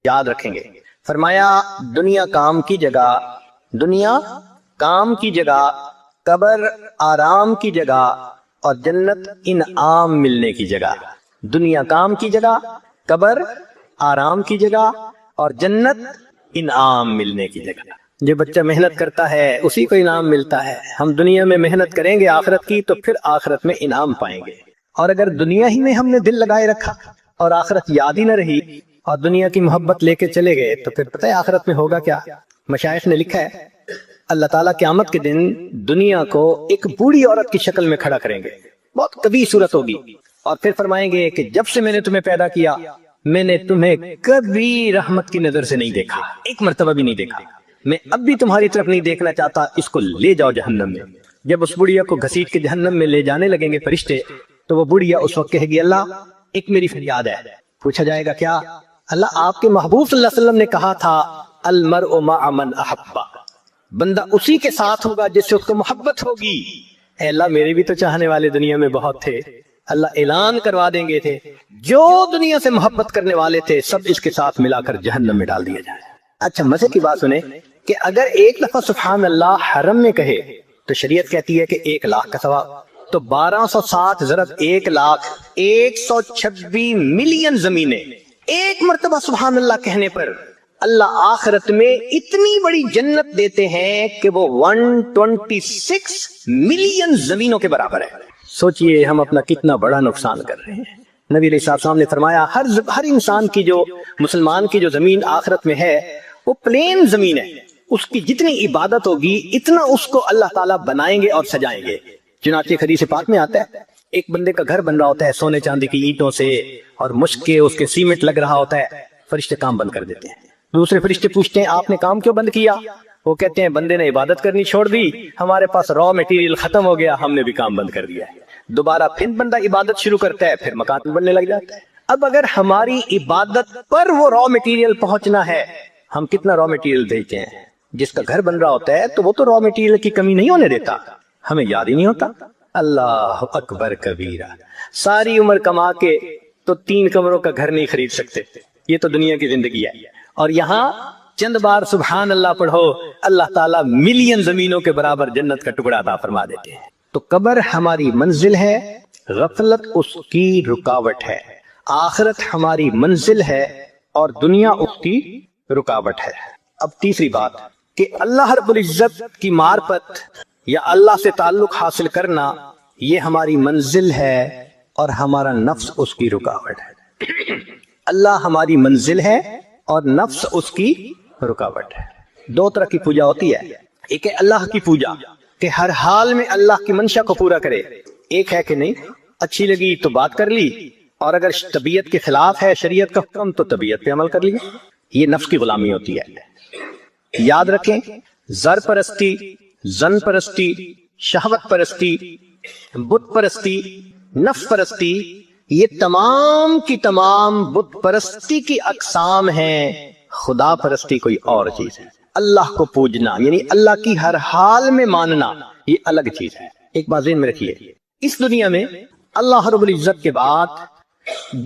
یاد رکھیں گے۔ فرمایا دنیا کام کی جگہ، دنیا کام کی جگہ، قبر آرام کی جگہ، اور جنت انعام ملنے کی جگہ۔ دنیا کام کی جگہ، قبر آرام کی جگہ، اور جنت انعام ملنے کی جگہ۔ جو بچہ محنت کرتا ہے اسی کو انعام ملتا ہے۔ ہم دنیا میں محنت کریں گے آخرت کی تو پھر آخرت میں انعام پائیں گے، اور اگر دنیا ہی میں ہم نے دل لگائے رکھا اور آخرت یاد ہی نہ رہی اور دنیا کی محبت لے کے چلے گئے تو پھر پتہ ہے آخرت میں ہوگا کیا؟ مشائخ نے لکھا ہے اللہ تعالیٰ قیامت کے دن دنیا کو ایک بوڑھی عورت کی شکل میں کھڑا کریں گے، بہت کبھی صورت ہوگی، اور پھر فرمائیں گے کہ جب سے میں نے تمہیں پیدا کیا میں نے تمہیں کبھی رحمت کی نظر سے نہیں دیکھا، ایک مرتبہ بھی نہیں دیکھا، میں اب بھی تمہاری طرف نہیں دیکھنا چاہتا، اس کو لے جاؤ جہنم میں۔ جب اس بڑھیا کو گھسیٹ کے جہنم میں لے جانے لگیں گے فرشتے تو وہ بڑھیا اس وقت کہے گی اللہ ایک میری فریاد ہے۔ پوچھا جائے گا کیا؟ اللہ آپ کے محبوب صلی اللہ علیہ وسلم نے کہا تھا المرء مع من احب، بندہ اسی کے ساتھ ہوگا جس سے اس کو محبت ہوگی۔ اے اللہ میرے بھی تو چاہنے والے دنیا میں بہت تھے، اللہ اعلان کروا دیں گے تھے جو دنیا سے محبت کرنے والے تھے سب اس کے ساتھ ملا کر جہنم میں ڈال دیا جائے۔ اچھا مزے کی بات سنیں کہ اگر ایک دفعہ سبحان اللہ حرم میں کہے تو شریعت کہتی ہے کہ 1,00,000 کا ثواب، تو 1260 ضرب 1,00,000 126 ملین زمینیں ایک مرتبہ سبحان اللہ کہنے پر اللہ آخرت میں اتنی بڑی جنت دیتے ہیں کہ وہ 126 ملین زمینوں کے برابر ہے۔ سوچئے ہم اپنا کتنا بڑا نقصان کر رہے ہیں۔ نبی علیہ السلام نے فرمایا ہر انسان کی جو مسلمان کی جو زمین آخرت میں ہے وہ پلین زمین ہے، اس کی جتنی عبادت ہوگی اتنا اس کو اللہ تعالیٰ بنائیں گے اور سجائیں گے۔ چنانچہ حدیث پاک میں آتا ہے ایک بندے کا گھر بن رہا ہوتا ہے سونے چاندی کی اینٹوں سے اور مشک کے اس کے سیمنٹ لگ رہا ہوتا ہے، فرشتے کام بند کر دیتے ہیں۔ دوسرے فرشتے پوچھتے ہیں آپ نے کام کیوں بند کیا؟ وہ کہتے ہیں بندے نے عبادت کرنی چھوڑ دی، ہمارے پاس را میٹیریل ختم ہو گیا، ہم نے بھی کام بند کر دیا ہے۔ دوبارہ پھر بندہ عبادت شروع کرتا ہے، پھر مکان بننے لگ جاتا ہے۔ اب اگر ہماری عبادت پر وہ را میٹیریل پہنچنا ہے، ہم کتنا را میٹیریل بھیجتے ہیں؟ جس کا گھر بن رہا ہوتا ہے تو وہ تو را میٹیریل کی کمی نہیں ہونے دیتا، ہمیں یاد ہی نہیں ہوتا۔ اللہ اکبر کبیرہ، ساری عمر کما کے تو 3 کمروں کا گھر نہیں خرید سکتے، یہ تو دنیا کی زندگی ہے، اور یہاں چند بار سبحان اللہ پڑھو اللہ تعالیٰ ملین زمینوں کے برابر جنت کا ٹکڑا عطا فرما دیتے ہیں۔ تو قبر ہماری منزل ہے، غفلت اس کی رکاوٹ ہے، آخرت ہماری منزل ہے اور دنیا اس کی رکاوٹ ہے۔ اب تیسری بات کہ اللہ رب العزت کی معرفت یا اللہ سے تعلق حاصل کرنا یہ ہماری منزل ہے اور ہمارا نفس اس کی رکاوٹ ہے۔ اللہ ہماری منزل ہے اور نفس اس کی رکاوٹ ہے۔ 2 طرح کی پوجا ہوتی ہے، ایک ہے اللہ کی پوجا کہ ہر حال میں اللہ کی منشا کو پورا کرے، ایک ہے کہ نہیں اچھی لگی تو بات کر لی، اور اگر طبیعت کے خلاف ہے شریعت کا حکم تو طبیعت پہ عمل کر لیا، یہ نفس کی غلامی ہوتی ہے۔ یاد رکھیں زر پرستی، زن پرستی، شہوت پرستی، بت پرستی، نفس پرستی، یہ تمام کی تمام بت پرستی کی اقسام ہیں، خدا پرستی کوئی اور چیز ہے۔ اللہ کو پوجنا یعنی اللہ کی ہر حال میں ماننا یہ الگ چیز ہے۔ ایک بات ذہن میں رکھیے، اس دنیا میں اللہ رب العزت کے بعد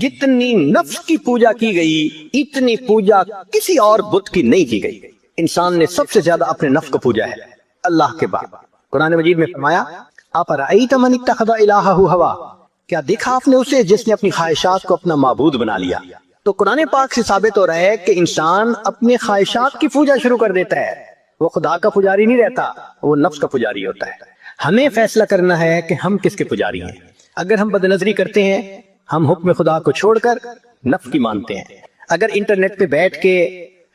جتنی نفس کی پوجا کی گئی اتنی پوجا کسی اور بت کی نہیں کی گئی۔ انسان نے سب سے زیادہ اپنے نفس کو پوجا ہے اللہ کے بعد۔ قرآن مجید میں فرمایا اَفَرَأَيْتَ مَنِ اتَّخَذَ إِلَٰهَهُ هَوَاهُ، کیا دیکھا آپ نے اسے جس نے اپنی خواہشات کو اپنا معبود بنا لیا؟ تو قرآن پاک سے ثابت ہو رہا ہے کہ انسان اپنے خواہشات کی پوجا شروع کر دیتا ہے، وہ خدا کا پجاری نہیں رہتا، وہ نفس کا پجاری ہوتا ہے۔ ہمیں فیصلہ کرنا ہے کہ ہم کس کے پجاری ہیں۔ اگر ہم بد نظری کرتے ہیں ہم حکم خدا کو چھوڑ کر نفس کی مانتے ہیں، اگر انٹرنیٹ پہ بیٹھ کے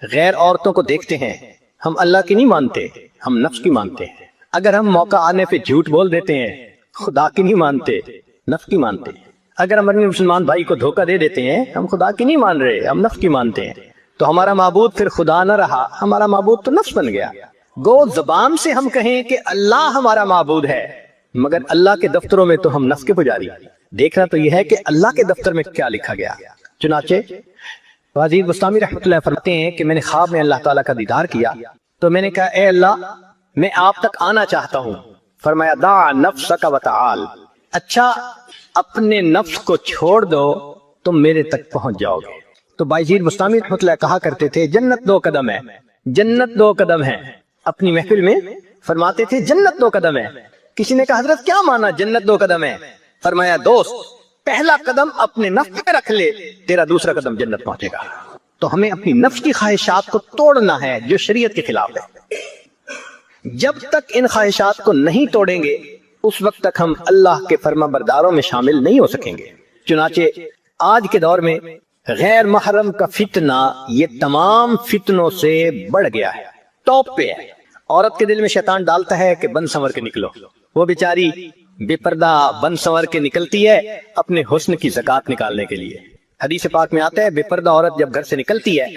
غیر عورتوں کو دیکھتے ہیں ہم اللہ کی نہیں مانتے، ہم نفس کی مانتے ہیں، اگر ہم موقع آنے پہ جھوٹ بول دیتے ہیں خدا کی نہیں مانتے، نفس کی مانتے ہیں، اگر ہم اپنے مسلمان بھائی کو دھوکہ دے دیتے ہیں ہم خدا کی نہیں مان رہے، ہم نفس کی مانتے ہیں، تو ہمارا معبود پھر خدا نہ رہا، ہمارا معبود تو نفس بن گیا۔ گو زبان سے ہم کہیں کہ اللہ ہمارا معبود ہے مگر اللہ کے دفتروں میں تو ہم نفس کے پجاری۔ دیکھنا تو یہ ہے کہ اللہ کے دفتر میں کیا لکھا گیا۔ چنانچہ وزیر بستامی رحمۃ اللہ فرماتے ہیں کہ میں نے خواب میں اللہ تعالیٰ کا دیدار کیا تو میں نے کہا اے اللہ میں آپ تک آنا چاہتا ہوں۔ فرمایا دع نفسک وتعال، اچھا اپنے نفس کو چھوڑ دو تم میرے تک پہنچ جاؤ گے۔ تو بایزید بستامی رحمۃ اللہ کہا کرتے تھے جنت 2 قدم ہے، جنت 2 قدم ہے، اپنی محفل میں فرماتے تھے جنت 2 قدم ہے۔ کسی نے کہا حضرت کیا مانا جنت 2 قدم ہے؟ فرمایا دوست پہلا قدم اپنے نفس پہ رکھ لے، تیرا دوسرا قدم جنت پہنچے گا۔ تو ہمیں اپنی نفس کی خواہشات کو توڑنا ہے جو شریعت کے خلاف ہے۔ جب تک ان خواہشات کو نہیں توڑیں گے اس وقت تک ہم اللہ کے فرما برداروں میں شامل نہیں ہو سکیں گے۔ چنانچہ آج کے دور میں غیر محرم کا فتنہ یہ تمام فتنوں سے بڑھ گیا ہے، ٹاپ پہ ہے۔ عورت کے دل میں شیطان ڈالتا ہے کہ بن سنور کے نکلو، وہ بیچاری بے پردہ بن سنور کے نکلتی ہے اپنے حسن کی زکات نکالنے کے لیے۔ حدیث پاک میں آتا ہے بے پردہ عورت جب گھر سے نکلتی ہے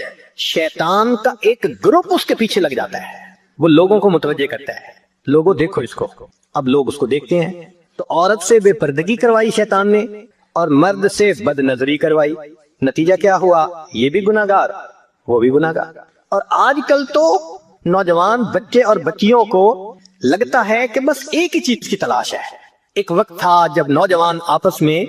شیطان کا ایک گروپ اس کے پیچھے لگ جاتا ہے، وہ لوگوں کو متوجہ کرتا ہے، لوگوں دیکھو اس کو۔ اب لوگ اس کو دیکھتے ہیں تو عورت سے بے پردگی کروائی شیطان نے اور مرد سے بد نظری کروائی، نتیجہ کیا ہوا؟ یہ بھی گناہگار وہ بھی گناہگار۔ اور آج کل تو نوجوان بچے اور بچیوں کو لگتا ہے کہ بس ایک ہی چیز کی تلاش ہے۔ ایک وقت تھا جب نوجوان آپس میں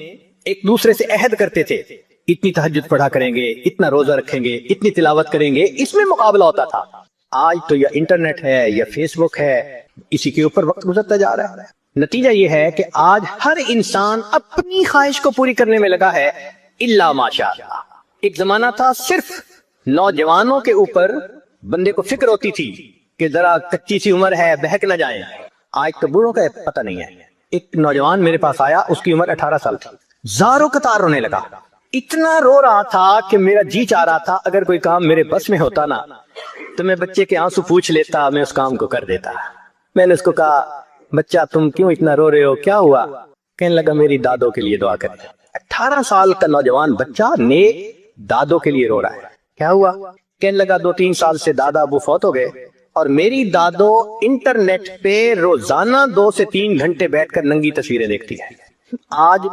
ایک دوسرے سے عہد کرتے تھے اتنی تہجد پڑھا کریں گے، اتنا روزہ رکھیں گے، اتنی تلاوت کریں گے، اس میں مقابلہ ہوتا تھا۔ آج تو یا انٹرنیٹ ہے یا فیس بک ہے، اسی کے اوپر وقت گزرتا جا رہا ہے۔ نتیجہ یہ ہے کہ آج ہر انسان اپنی خواہش کو پوری کرنے میں لگا ہے الا ماشاء اللہ۔ ایک زمانہ تھا صرف نوجوانوں کے اوپر بندے کو فکر ہوتی تھی کہ ذرا کچی سی عمر ہے بہک نہ جائیں، آج تو بوڑھوں کا پتہ نہیں ہے۔ ایک نوجوان میرے پاس آیا، اس کی عمر 18 سال تھی، زاروں قطار رونے لگا، اتنا رو رہا تھا کہ میرا جی چاہ رہا تھا اگر کوئی کام میرے بس میں ہوتا نا تو میں بچے کے آنسو پوچھ لیتا، میں اس کام کو کر دیتا۔ میں نے اس کو کہا بچہ تم کیوں اتنا رو رہے ہو، کیا ہوا؟ کہنے لگا میری دادوں کے لیے دعا کریں۔ 18 سال کا نوجوان بچہ نیک دادوں کے لیے رو رہا ہے، کیا ہوا؟ کہنے لگا 2-3 سال سے دادا ابو فوت ہو گئے اور میری دادو انٹرنیٹ پہ روزانہ 2 سے 3 گھنٹے بیٹھ کر ننگی تصویریں دیکھتی ہے۔ آج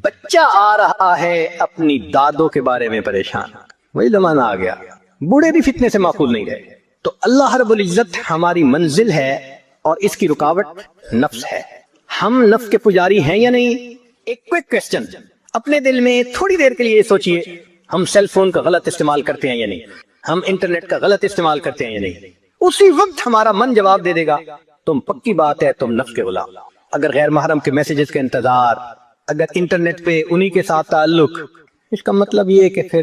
بچہ آ رہا ہے اپنی دادوں کے بارے میں پریشان، وہی زمانہ آ گیا، بوڑھے بھی فتنے سے معقول نہیں رہے۔ تو اللہ رب العزت ہماری منزل ہے اور اس کی رکاوٹ نفس ہے۔ ہم نفس کے پجاری ہیں یا نہیں؟ ایک کوئک کوسچن اپنے دل میں تھوڑی دیر کے لیے سوچئے، ہم سیل فون کا غلط استعمال کرتے ہیں یا نہیں؟ ہم انٹرنیٹ کا غلط استعمال کرتے ہیں یا نہیں؟ اسی وقت ہمارا من جواب دے دے گا تم پکی بات ہے تم نفس کے غلام۔ اگر غیر محرم کے میسیجز کا انتظار، اگر انٹرنیٹ پہ انہی کے ساتھ تعلق، اس کا مطلب یہ ہے کہ پھر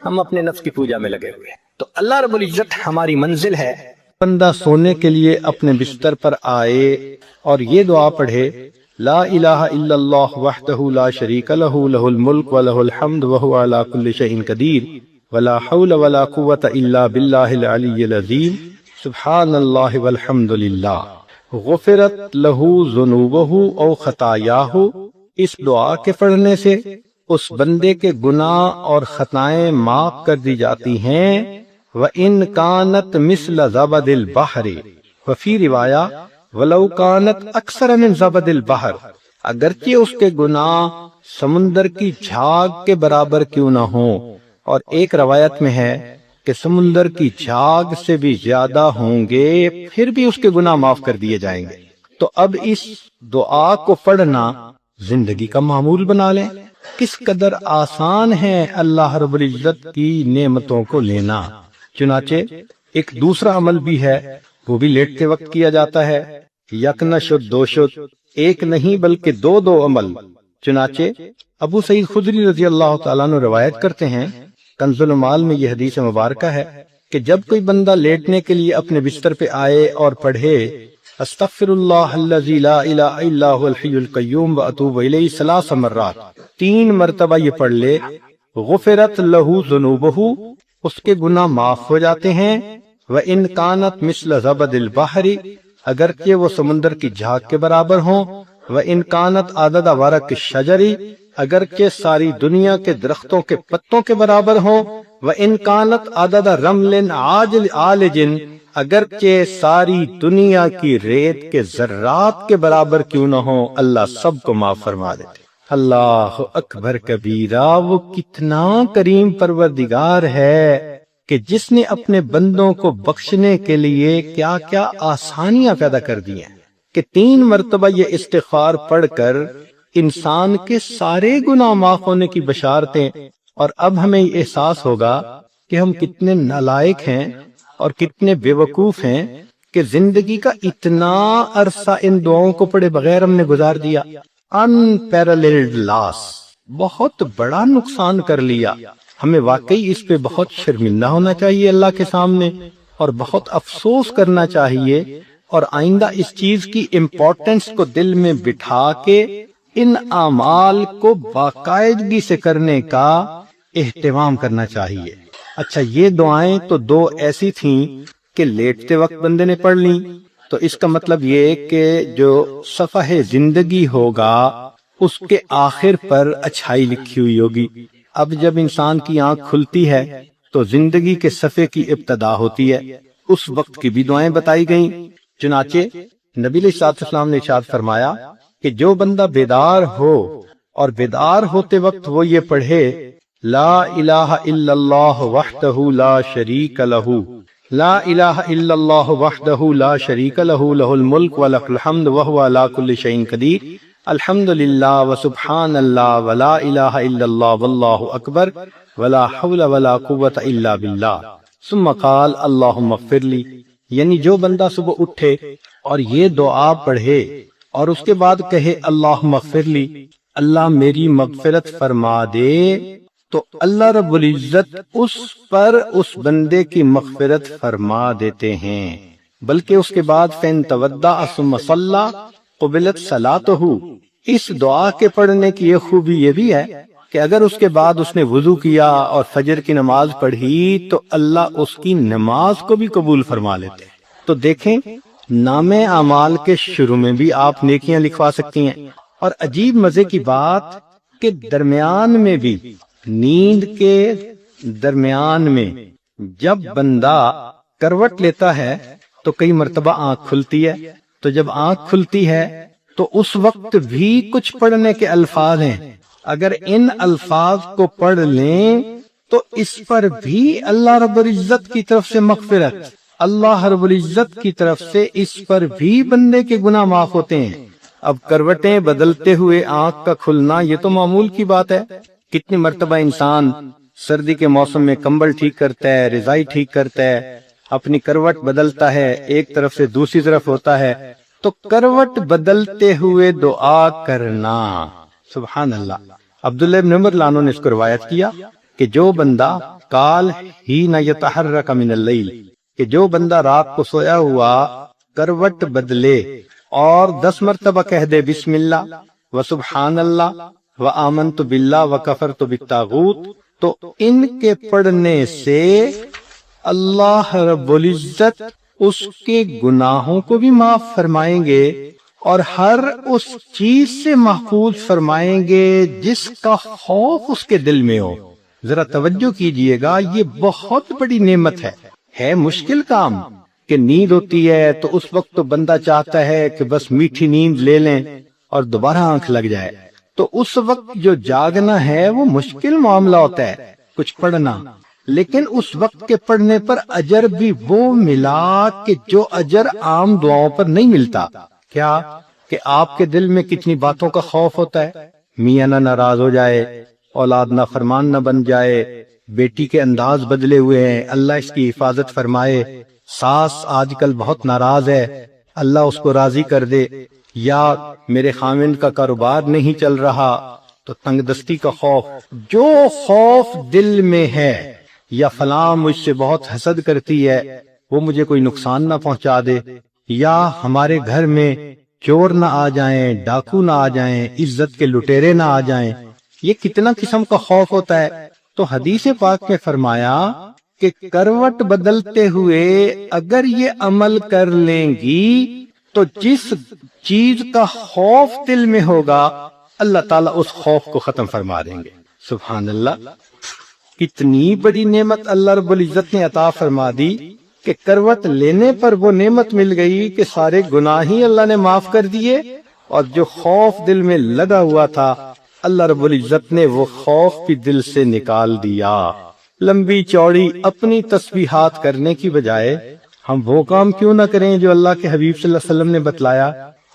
ہم اپنے نفس کی پوجا میں لگے ہوئے ہیں۔ تو اللہ رب العزت ہماری منزل ہے۔ بندہ سونے کے لیے اپنے بستر پر آئے اور یہ دعا پڑھے لا الہ الا اللہ وحدہ لا شریک لہ لہ الملک ولہ الحمد وہو علی کل شیء قدیر ولا حول ولا قوۃ الا باللہ العلی العظیم سبحان اللہ والحمد للہ غفرت لہ ذنوبہ او خطایاہ۔ اس دعا کے پڑھنے سے اس بندے کے گناہ اور خطائیں معاف کر دی جاتی ہیں۔ وَإِن كَانَتْ مِثْلَ زَبَدِ الْبَحْرِ وفی روایہ وَلَوْ كَانَتْ أَكْثَرَ مِنْ زَبَدِ الْبَحْرِ، اگرچہ اس کے گناہ سمندر کی جھاگ کے برابر کیوں نہ ہوں، اور ایک روایت میں ہے کہ سمندر کی جھاگ سے بھی زیادہ ہوں گے پھر بھی اس کے گناہ معاف کر دیے جائیں گے۔ تو اب اس دعا کو پڑھنا زندگی کا معمول بنا لیں۔ کس قدر آسان ہے اللہ رب العزت کی نعمتوں کو لینا۔ چنانچہ ایک دوسرا عمل بھی ہے، وہ بھی لیٹتے وقت کیا جاتا ہے، یک نہ شد دو شد، ایک نہیں بلکہ 2 عمل۔ چنانچہ ابو سعید خدری رضی اللہ تعالیٰ عنہ روایت کرتے ہیں، کنز المال میں یہ حدیث مبارکہ ہے کہ جب کوئی بندہ لیٹنے کے لیے اپنے بستر پہ آئے اور پڑھے استغفر اللہ الذی لا الہ الا هو الحی القیوم واتوب الیہ 3 مرات، 3 مرتبہ یہ پڑھ لے، غفرت لہ ذنوبہ، اس کے گناہ معاف ہو جاتے ہیں۔ وَإِن كَانَتْ مِثْلَ زَبَدِ الْبَحْرِ، اگرچہ وہ سمندر کی جھاگ کے برابر ہوں۔ وَإِن كَانَتْ عَدَدَ وَرَقِ الشَّجَرِ، اگرچہ ساری دنیا کے درختوں کے پتوں کے برابر ہوں۔ وَإِن كَانَتْ عَدَدَ رَمْلٍ عَالِجٍ، اگرچہ ساری دنیا کی ریت کے ذرات کے برابر کیوں نہ ہوں، اللہ سب کو معاف فرما دیتے۔ اللہ اکبر کبیرہ، وہ کتنا کریم پروردگار ہے کہ جس نے اپنے بندوں کو بخشنے کے لیے کیا کیا آسانیاں پیدا کر دی ہیں کہ 3 مرتبہ یہ استغفار پڑھ کر انسان کے سارے گناہ معاف ہونے کی بشارتیں اور اب ہمیں یہ احساس ہوگا کہ ہم کتنے نالائق ہیں اور کتنے بے وقوف ہیں کہ زندگی کا اتنا عرصہ ان دعاؤں کو پڑھے بغیر ہم نے گزار دیا. unparalleled loss، بہت بڑا نقصان کر لیا. ہمیں واقعی اس پہ بہت شرمندہ ہونا چاہیے اللہ کے سامنے، اور بہت افسوس کرنا چاہیے، اور آئندہ اس چیز کی امپورٹنس کو دل میں بٹھا کے ان اعمال کو باقاعدگی سے کرنے کا اہتمام کرنا چاہیے. اچھا، یہ دعائیں تو دو ایسی تھیں کہ لیٹتے وقت بندے نے پڑھ لیں، تو اس کا مطلب یہ کہ جو صفحہ زندگی ہوگا اس کے آخر پر اچھائی لکھی ہوئی ہوگی. اب جب انسان کی آنکھ کھلتی ہے تو زندگی کے صفحے کی ابتدا ہوتی ہے، اس وقت کی بھی دعائیں بتائی گئیں. چنانچہ نبی علیہ الصلوۃ والسلام نے ارشاد فرمایا کہ جو بندہ بیدار ہو اور بیدار ہوتے وقت وہ یہ پڑھے لا الہ الا اللہ وحدہ لا شریک لہ، لا الہ الا اللہ وحدہ لا شریک لہ، لہ الملک ولہ الحمد وہو علی کل شیء قدیر، الحمد للہ وسبحان اللہ ولا الہ الا اللہ واللہ اکبر ولا حول ولا قوۃ الا باللہ، ثم قال اللہم اغفر لی. یعنی جو بندہ صبح اٹھے اور یہ دعا پڑھے اور اس کے بعد کہے اللہم اغفر لی، اللہ میری مغفرت فرما دے، تو اللہ رب العزت اس پر اس بندے کی مغفرت فرما دیتے ہیں. بلکہ اس کے بعد فَإِن تَوَضَّأَ ثُمَّ صَلَّى قُبِلَتْ صَلَاتُهُ، اس دعا کے پڑھنے کی یہ خوبی یہ بھی ہے کہ اگر اس کے بعد اس نے وضو کیا اور فجر کی نماز پڑھی تو اللہ اس کی نماز کو بھی قبول فرما لیتے ہیں. تو دیکھیں، نام اعمال کے شروع میں بھی آپ نیکیاں لکھوا سکتی ہیں. اور عجیب مزے کی بات کہ درمیان میں بھی، نیند کے درمیان میں جب بندہ کروٹ لیتا ہے تو کئی مرتبہ آنکھ کھلتی ہے، تو جب آنکھ کھلتی ہے تو اس وقت بھی کچھ پڑھنے کے الفاظ ہیں. اگر ان الفاظ کو پڑھ لیں تو اس پر بھی اللہ رب العزت کی طرف سے مغفرت، اللہ رب العزت کی طرف سے اس پر بھی بندے کے گناہ معاف ہوتے ہیں. اب کروٹیں بدلتے ہوئے آنکھ کا کھلنا یہ تو معمول کی بات ہے. کتنی مرتبہ انسان سردی کے موسم میں کمبل ٹھیک کرتا ہے، رضائی ٹھیک کرتا ہے، اپنی کروٹ بدلتا ہے، ایک طرف سے دوسری طرف ہوتا ہے. تو کروٹ بدلتے ہوئے دعا کرنا، سبحان اللہ. عبداللہ ابن عمر لانو نے اس کو روایت کیا کہ جو بندہ قال ہی نہ یتحرک من اللیل، کہ جو بندہ رات کو سویا ہوا کروٹ بدلے اور 10 مرتبہ کہہ دے بسم اللہ و سبحان اللہ و آمنت باللہ و کفرت بالطاغوت، تو ان کے پڑھنے سے اللہ رب العزت اس کے گناہوں کو بھی معاف فرمائیں گے اور ہر اس چیز سے محفوظ فرمائیں گے جس کا خوف اس کے دل میں ہو. ذرا توجہ کیجئے گا، یہ بہت بڑی نعمت ہے مشکل کام کہ نیند ہوتی ہے تو اس وقت تو بندہ چاہتا ہے کہ بس میٹھی نیند لے لیں اور دوبارہ آنکھ لگ جائے. تو اس وقت جو جاگنا ہے وہ مشکل معاملہ ہوتا ہے کچھ پڑھنا، لیکن اس وقت کے پڑھنے پر اجر بھی وہ ملا کہ جو اجر عام دعاؤں پر نہیں ملتا. کیا کہ آپ کے دل میں کتنی باتوں کا خوف ہوتا ہے، میاں نہ ناراض ہو جائے، اولاد نہ فرمان نہ بن جائے، بیٹی کے انداز بدلے ہوئے ہیں، اللہ اس کی حفاظت فرمائے، ساس آج کل بہت ناراض ہے، اللہ اس کو راضی کر دے، یا میرے خاوند کا کاروبار نہیں چل رہا تو تنگ دستی کا خوف. جو خوف دل میں ہے، یا فلاں مجھ سے بہت حسد کرتی ہے وہ مجھے کوئی نقصان نہ پہنچا دے، یا ہمارے گھر میں چور نہ آ جائیں، ڈاکو نہ آ جائیں، عزت کے لٹیرے نہ آ جائیں، یہ کتنا قسم کا خوف ہوتا ہے. تو حدیث پاک میں فرمایا کہ کروٹ بدلتے ہوئے اگر یہ عمل کر لیں گی تو جس چیز کا خوف دل میں ہوگا اللہ تعالیٰ اس خوف کو ختم فرما دیں گے. سبحان اللہ، کتنی بڑی نعمت اللہ رب العزت نے عطا فرما دی کہ کروٹ لینے پر وہ نعمت مل گئی کہ سارے گناہ ہی اللہ نے معاف کر دیے، اور جو خوف دل میں لگا ہوا تھا اللہ رب العزت نے وہ خوف بھی دل سے نکال دیا. لمبی چوڑی اپنی تسبیحات کرنے کی بجائے ہم وہ کام کیوں نہ کریں جو اللہ کے حبیب صلی اللہ علیہ وسلم نے بتلایا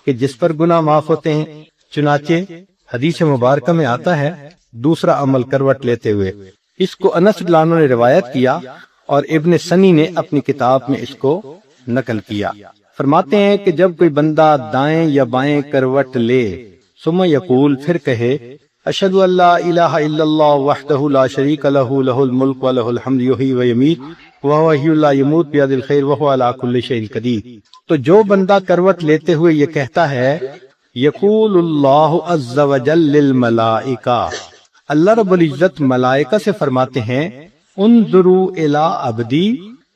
کہ جس پر گناہ معاف ہوتے ہیں. چنانچہ حدیث مبارکہ میں آتا ہے دوسرا عمل کروٹ لیتے ہوئے۔ اس کو انس رضی اللہ عنہ نے روایت کیا اور ابن سنی نے اپنی کتاب میں اس کو نقل کیا۔ فرماتے ہیں کہ جب کوئی بندہ دائیں یا بائیں کروٹ لے ثم یقول، پھر کہے اشہد ان لا الہ الا اللہ وحدہ لا شریک لہ لہ الملک ولہ الحمد یحیی و یمیت وہو حی لا یموت بیدہ الخیر وہو علی کل شیء قدیر، تو جو بندہ کروٹ لیتے ہوئے یہ کہتا ہے یقول اللہ عز وجل للملائکہ، اللہ رب العزت ملائکہ سے فرماتے ہیں انظروا الی عبدی،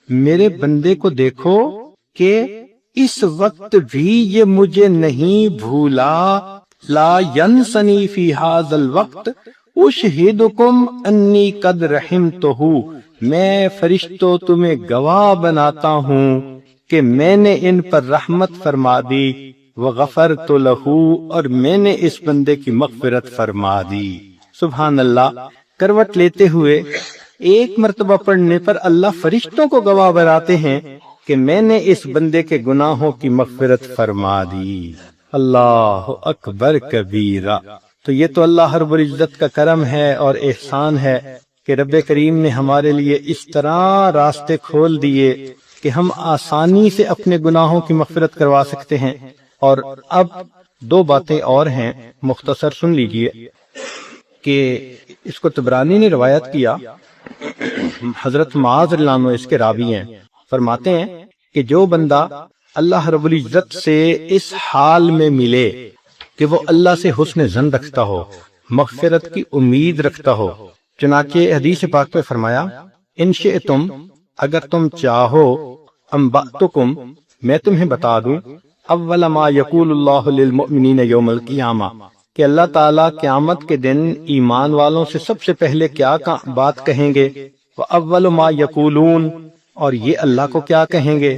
میرے بندے کو دیکھو کہ اس وقت بھی یہ مجھے نہیں بھولا، لا ینسنی فی ھذا الوقت اشہدکم انی قد رحمتہ، میں فرشتوں تمہیں گواہ بناتا ہوں کہ میں نے ان پر رحمت فرما دی، وغفرت لہ، اور میں نے اس بندے کی مغفرت فرما دی۔ سبحان اللہ، کروٹ لیتے ہوئے ایک مرتبہ پڑھنے پر اللہ فرشتوں کو گواہ بناتے ہیں کہ میں نے اس بندے کے گناہوں کی مغفرت فرما دی۔ اللہ اکبر کبیرہ۔ تو یہ تو اللہ رب العزت کا کرم ہے اور احسان ہے کہ رب کریم نے ہمارے لیے اس طرح راستے کھول دیے کہ ہم آسانی سے اپنے گناہوں کی مغفرت کروا سکتے ہیں۔ اور اب دو باتیں اور ہیں، مختصر سن لیجئے کہ اس کو طبرانی نے روایت کیا، حضرت معاذ رضی اللہ عنہ اس کے راوی ہیں، فرماتے ہیں کہ جو بندہ اللہ رب العزت سے اس حال میں ملے کہ وہ اللہ سے حسن ظن رکھتا ہو، مغفرت کی امید رکھتا ہو، چنانچہ حدیث پاک میں فرمایا ان شئتم، اگر تم چاہو، انبأتکم، میں تمہیں بتا دوں، اول ما یقول اللہ للمؤمنین یوم القیامہ، کہ اللہ تعالیٰ قیامت کے دن ایمان والوں سے سب سے پہلے کیا بات کہیں گے، وَأَوَّلُ مَا يَقُولُونَ، اور یہ اللہ کو کیا کہیں گے،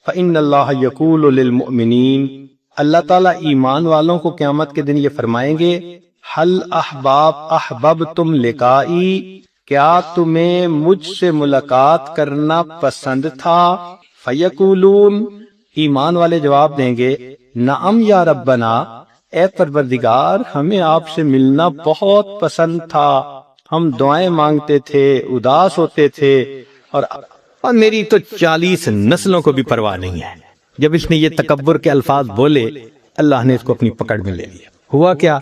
فَإِنَّ اللَّهَ يَقُولُ لِلْمُؤْمِنِينَ، اللہ تعالیٰ ایمان والوں کو قیامت کے دن یہ فرمائیں گے حل احببتم لقائی، کیا تمہیں مجھ سے ملاقات کرنا پسند تھا، فَيَقُولُونَ، ایمان والے جواب دیں گے نعم یا ربنا، اے پروردگار ہمیں آپ سے ملنا بہت پسند تھا، ہم دعائیں مانگتے تھے، اداس ہوتے تھے، اور میری تو 40 نسلوں کو بھی پرواہ نہیں ہے۔ جب اس نے یہ تکبر کے الفاظ بولے، اللہ نے اس کو اپنی پکڑ میں لے لیا۔ ہوا کیا،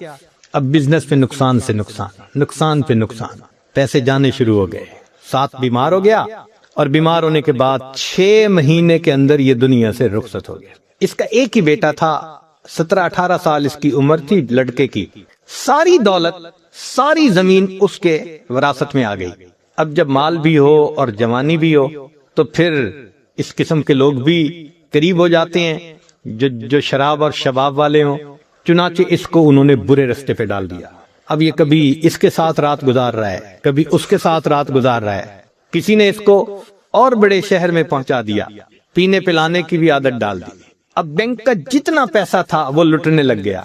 اب بزنس پہ نقصان سے نقصان پہ نقصان، پیسے جانے شروع ہو گئے، ساتھ بیمار ہو گیا، اور بیمار ہونے کے بعد 6 مہینے کے اندر یہ دنیا سے رخصت ہو گیا۔ اس کا ایک ہی بیٹا تھا، 17-18 سال اس کی عمر تھی لڑکے کی، ساری دولت، ساری زمین اس کے وراثت میں آ گئی۔ اب جب مال بھی ہو اور جوانی بھی ہو تو پھر اس قسم کے لوگ بھی قریب ہو جاتے ہیں جو شراب اور شباب والے ہوں، چنانچہ اس کو انہوں نے برے رستے پہ ڈال دیا۔ اب یہ کبھی اس کے ساتھ رات گزار رہا ہے، کبھی اس کے ساتھ رات گزار رہا ہے، کسی نے اس کو اور بڑے شہر میں پہنچا دیا، پینے پلانے کی بھی عادت ڈال دی۔ اب بینک کا جتنا پیسہ تھا وہ لٹنے لگ گیا۔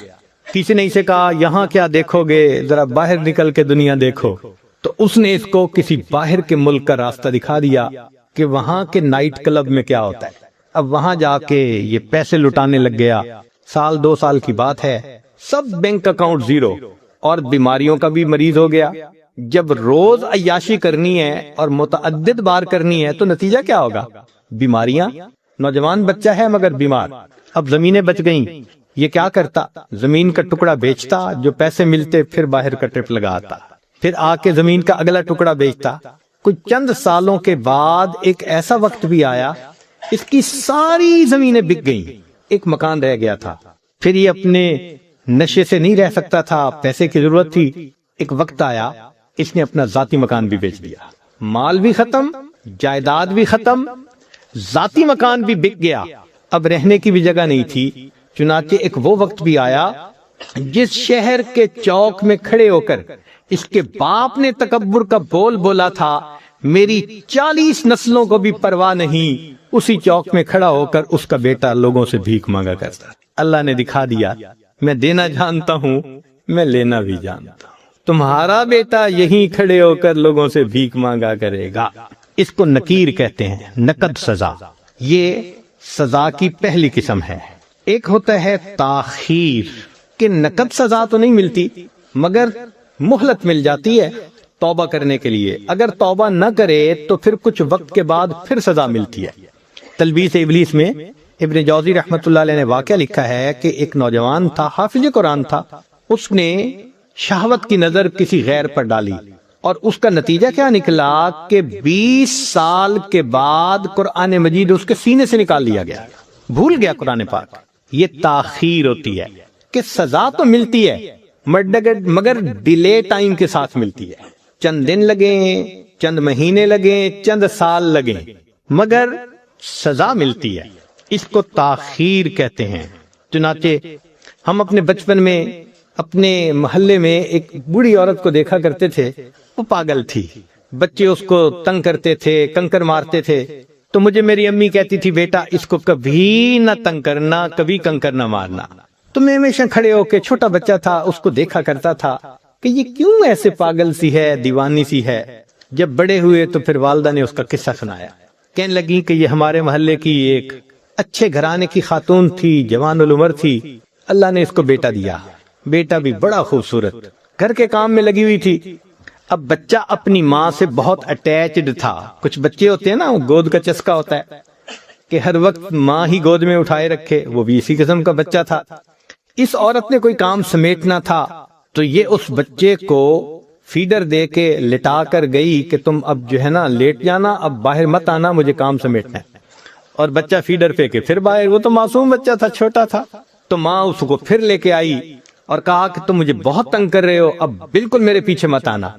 کسی نے اسے کہا یہاں کیا دیکھو گے، ذرا باہر نکل کے دنیا دیکھو، تو اس نے اس کو کسی باہر کے ملک کا راستہ دکھا دیا کہ وہاں کے نائٹ کلب میں کیا ہوتا ہے۔ اب وہاں جا کے یہ پیسے لٹانے لگ گیا۔ 1-2 سال کی بات ہے، سب بینک اکاؤنٹ زیرو، اور بیماریوں کا بھی مریض ہو گیا۔ جب روز عیاشی کرنی ہے اور متعدد بار کرنی ہے تو نتیجہ کیا ہوگا؟ بیماریاں۔ نوجوان بچہ ہے مگر بیمار۔ اب زمینیں بچ گئیں، یہ کیا کرتا؟ زمین کا ٹکڑا بیچتا، جو پیسے ملتے پھر باہر کا ٹرپ لگاتا، پھر آ کے زمین کا اگلا ٹکڑا بیچتا۔ کچھ چند سالوں کے بعد ایک ایسا وقت بھی آیا، اس کی ساری زمینیں بک گئیں، ایک مکان رہ گیا تھا۔ پھر یہ اپنے نشے سے نہیں رہ سکتا تھا، پیسے کی ضرورت تھی۔ ایک وقت آیا، اس نے اپنا ذاتی مکان بھی بیچ دیا، مال بھی ختم، جائیداد بھی ختم، ذاتی مکان بھی بک گیا، اب رہنے کی بھی جگہ نہیں تھی۔ چنانچہ ایک وہ وقت بھی آیا جس شہر کے چوک میں کھڑے ہو کر اس کے باپ نے تکبر کا بول بولا تھا، میری 40 نسلوں کو بھی پرواہ نہیں، اسی چوک میں کھڑا ہو کر اس کا بیٹا لوگوں سے بھیک مانگا کرتا۔ اللہ نے دکھا دیا، میں دینا جانتا ہوں، میں لینا بھی جانتا ہوں، تمہارا بیٹا یہیں کھڑے ہو کر لوگوں سے بھیک مانگا کرے گا۔ اس کو نکیر کہتے ہیں، نقد سزا۔ یہ سزا کی پہلی قسم ہے۔ ایک ہوتا ہے تاخیر، کہ نقد سزا تو نہیں ملتی مگر مہلت مل جاتی ہے توبہ کرنے کے لیے. اگر توبہ نہ کرے تو پھر کچھ وقت کے بعد پھر سزا ملتی ہے. تلبیس ابلیس میں ابن جوزی رحمۃ اللہ علیہ نے واقعہ لکھا ہے کہ ایک نوجوان تھا، حافظ قرآن تھا. اس نے شہوت کی نظر کسی غیر پر ڈالی اور اس کا نتیجہ کیا نکلا کہ 20 سال کے بعد قرآن مجید اس کے سینے سے نکال لیا گیا، بھول گیا قرآن پاک. یہ تاخیر ہوتی ہے کہ سزا تو ملتی ہے مگر ڈیلے ٹائم کے ساتھ ملتی ہے. چند دن لگیں، چند مہینے لگیں، چند سال لگیں، مگر سزا ملتی ہے. اس کو تاخیر کہتے ہیں. چنانچہ ہم اپنے بچپن میں اپنے محلے میں ایک بوڑھی عورت کو دیکھا کرتے تھے. وہ پاگل تھی، بچے اس کو تنگ کرتے تھے، کنکر مارتے تھے. تو مجھے میری امی کہتی تھی بیٹا اس کو کبھی نہ تنگ کرنا، کبھی کنکر نہ مارنا. تو میں ہمیشہ کھڑے ہو کے، چھوٹا بچہ تھا، اس کو دیکھا کرتا تھا کہ یہ کیوں ایسے پاگل سی ہے، دیوانی سی ہے. جب بڑے ہوئے تو پھر والدہ نے اس کا قصہ سنایا. کہنے لگی کہ یہ ہمارے محلے کی ایک اچھے گھرانے کی خاتون تھی، جوان العمر تھی، اللہ نے اس کو بیٹا دیا. بیٹا بھی بڑا خوبصورت، گھر کے کام میں لگی ہوئی تھی. اب بچہ اپنی ماں سے بہت اٹیچڈ تھا. کچھ بچے ہوتے ہیں نا، گود کا چسکا ہوتا ہے کہ ہر وقت ماں ہی گود میں اٹھائے رکھے. وہ بھی اسی قسم کا بچہ تھا. اس عورت نے کوئی کام سمیٹنا تھا تو یہ اس بچے کو فیڈر دے کے لٹا کر گئی کہ تم اب جو ہے نا لیٹ جانا، اب باہر مت آنا، مجھے کام سمیٹنا ہے. اور بچہ فیڈر پہ کے پھر باہر. وہ تو معصوم بچہ تھا، چھوٹا تھا. تو ماں اس کو پھر لے کے آئی اور کہا کہ تم مجھے بہت تنگ کر رہے ہو، اب بالکل میرے پیچھے مت آنا.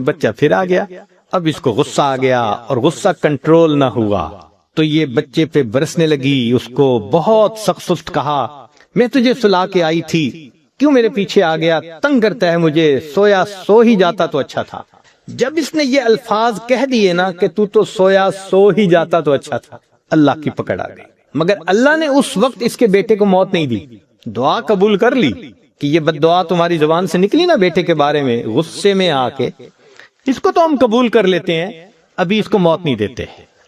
بچہ پھر آ گیا. اب اس کو غصہ آ گیا اور غصہ کنٹرول نہ ہوا تو یہ بچے پہ برسنے لگی. اس کو بہت سخت سخت کہا میں تجھے سلا کے آئی تھی، کیوں میرے پیچھے آ گیا، تنگ کرتا ہے مجھے، سویا سو ہی جاتا تو اچھا تھا. جب اس نے یہ الفاظ کہہ دیے نا کہ تو سویا سو ہی جاتا تو اچھا تھا، اللہ کی پکڑ آ گئی. مگر اللہ نے اس وقت اس کے بیٹے کو موت نہیں دی، دعا قبول کر لی کہ یہ بد دعا تمہاری زبان سے نکلی نا بیٹے کے بارے میں غصے میں آ کے، اس کو تو ہم قبول کر لیتے ہیں، ابھی اس کو موت نہیں دیتے.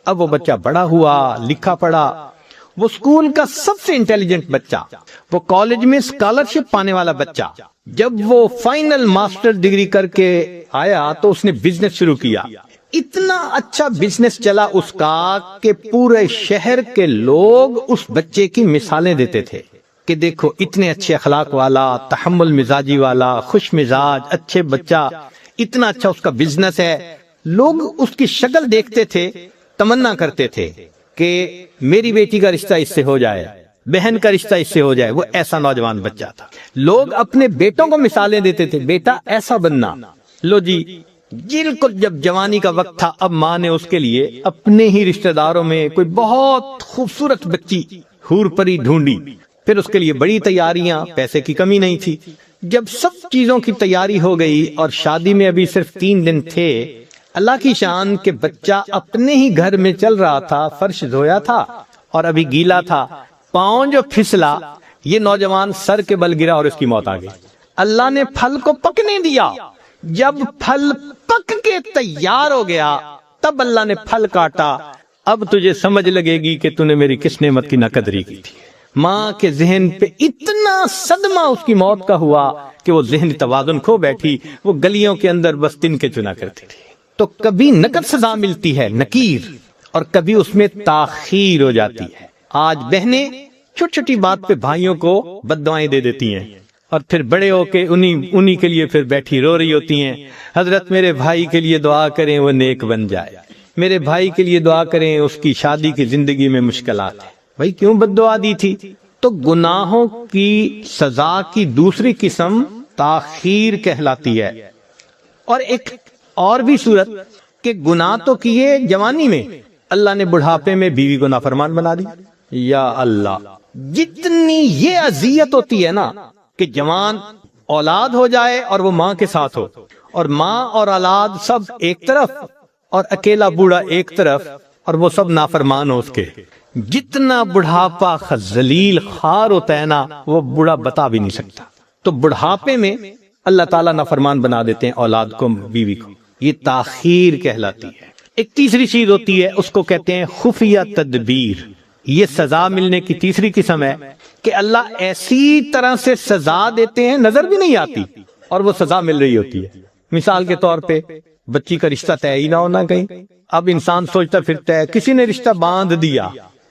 اب وہ بچہ بڑا ہوا، لکھا پڑھا، وہ اسکول کا سب سے انٹیلیجنٹ بچہ، وہ کالج میں اسکالرشپ پانے والا بچہ. جب وہ فائنل ماسٹر ڈگری کر کے آیا تو اس نے بزنس شروع کیا. اتنا اچھا بزنس چلا اس کا کہ پورے شہر کے لوگ اس بچے کی مثالیں دیتے تھے کہ دیکھو اتنے اچھے اخلاق والا، تحمل مزاجی والا، خوش مزاج، اچھے بچہ، اتنا اچھا اس کا بزنس ہے. لوگ اس کی شکل دیکھتے تھے، تمنا کرتے تھے کہ میری بیٹی کا رشتہ اس سے ہو جائے، بہن کا رشتہ اس سے ہو جائے. وہ ایسا نوجوان بچہ تھا. لوگ اپنے بیٹوں کو مثالیں دیتے تھے، بیٹا ایسا بننا. لو جی، بالکل جب جوانی کا وقت تھا، اب ماں نے اس کے لیے اپنے ہی رشتہ داروں میں کوئی بہت خوبصورت بچی حور پری ڈھونڈی. پھر اس کے لیے بڑی تیاریاں، پیسے کی کمی نہیں تھی. جب سب چیزوں کی تیاری ہو گئی اور شادی میں ابھی صرف 3 دن تھے، اللہ کی شان کہ بچہ اپنے ہی گھر میں چل رہا تھا، فرش دھویا تھا اور ابھی گیلا تھا، پاؤں جو پھسلا، یہ نوجوان سر کے بل گرا اور اس کی موت آ گئی. اللہ نے پھل کو پکنے دیا. جب پھل پک کے تیار ہو گیا تب اللہ نے پھل کاٹا. اب تجھے سمجھ لگے گی کہ تو نے میری کس نعمت کی ناقدری کی تھی. ماں کے ذہن پہ اتنا صدمہ اس کی موت کا ہوا کہ وہ ذہنی توازن کھو بیٹھی. وہ گلیوں کے اندر بس تن کے چنا کرتی تھی. تو کبھی نقد سزا ملتی ہے، نکیر، اور کبھی اس میں تاخیر ہو جاتی ہے. آج بہنیں چھوٹی چھوٹی بات پہ بھائیوں کو بد دعائیں دے دیتی ہیں اور پھر بڑے ہو کے انہی کے لیے پھر بیٹھی رو رہی ہوتی ہیں. حضرت میرے بھائی کے لیے دعا کریں وہ نیک بن جائے، میرے بھائی کے لیے دعا کریں اس کی شادی کی زندگی میں مشکلات ہیں. بھائی کیوں بد دعا دی تھی؟ تو گناہوں کی سزا کی دوسری قسم تاخیر کہلاتی ہے. اور ایک اور بھی صورت کہ گناہ تو کیے جوانی میں، اللہ نے بڑھاپے میں بیوی کو نافرمان بنا دی. یا اللہ، جتنی یہ اذیت ہوتی ہے نا کہ جوان اولاد ہو جائے اور وہ ماں کے ساتھ ہو، اور ماں اور اولاد سب ایک طرف اور اکیلا بوڑھا ایک طرف، اور وہ سب نافرمان ہو اس کے. جتنا بڑھاپا ذلیل خوار ہوتا ہے نا وہ بوڑھا بتا بھی نہیں سکتا. تو بڑھاپے میں اللہ تعالیٰ نافرمان بنا دیتے ہیں اولاد کو، بیوی کو. یہ تاخیر کہلاتی ہے. ایک تیسری چیز ہوتی ہے، اس کو کہتے ہیں خفیہ تدبیر. یہ سزا ملنے کی تیسری قسم ہے کہ اللہ ایسی طرح سے سزا دیتے ہیں نظر بھی نہیں آتی اور وہ سزا مل رہی ہوتی ہے۔ مثال کے طور پہ بچی کا رشتہ طے ہی نہ ہونا کہیں، اب انسان سوچتا پھرتا ہے کسی نے رشتہ باندھ دیا،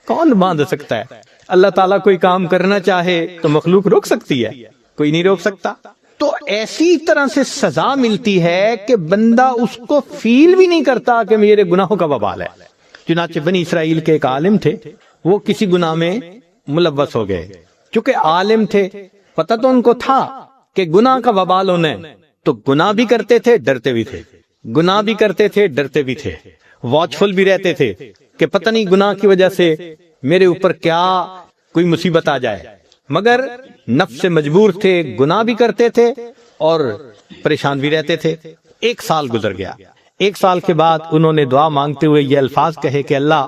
کون باندھ سکتا ہے؟ اللہ تعالیٰ کوئی کام کرنا چاہے تو مخلوق روک سکتی ہے؟ کوئی نہیں روک سکتا۔ تو ایسی طرح سے سزا ملتی ہے کہ بندہ اس کو فیل بھی نہیں کرتا کہ میرے گناہوں کا وبال ہے۔ چنانچہ بنی اسرائیل کے ایک عالم تھے، وہ کسی گناہ میں ملوث ہو گئے، چونکہ عالم تھے، پتہ تو ان کو تھا کہ گناہ کا وبال ہونا ہے، تو گناہ بھی کرتے تھے، ڈرتے بھی تھے، گناہ بھی کرتے تھے، ڈرتے بھی تھے، واچفل بھی رہتے تھے کہ پتہ نہیں گناہ کی وجہ سے میرے اوپر کیا کوئی مصیبت آ جائے، مگر نفس سے مجبور تھے، گناہ بھی کرتے تھے اور پریشان بھی رہتے تھے۔ 1 سال گزر گیا۔ 1 سال کے بعد انہوں نے دعا مانگتے ہوئے یہ الفاظ کہے کہ اللہ،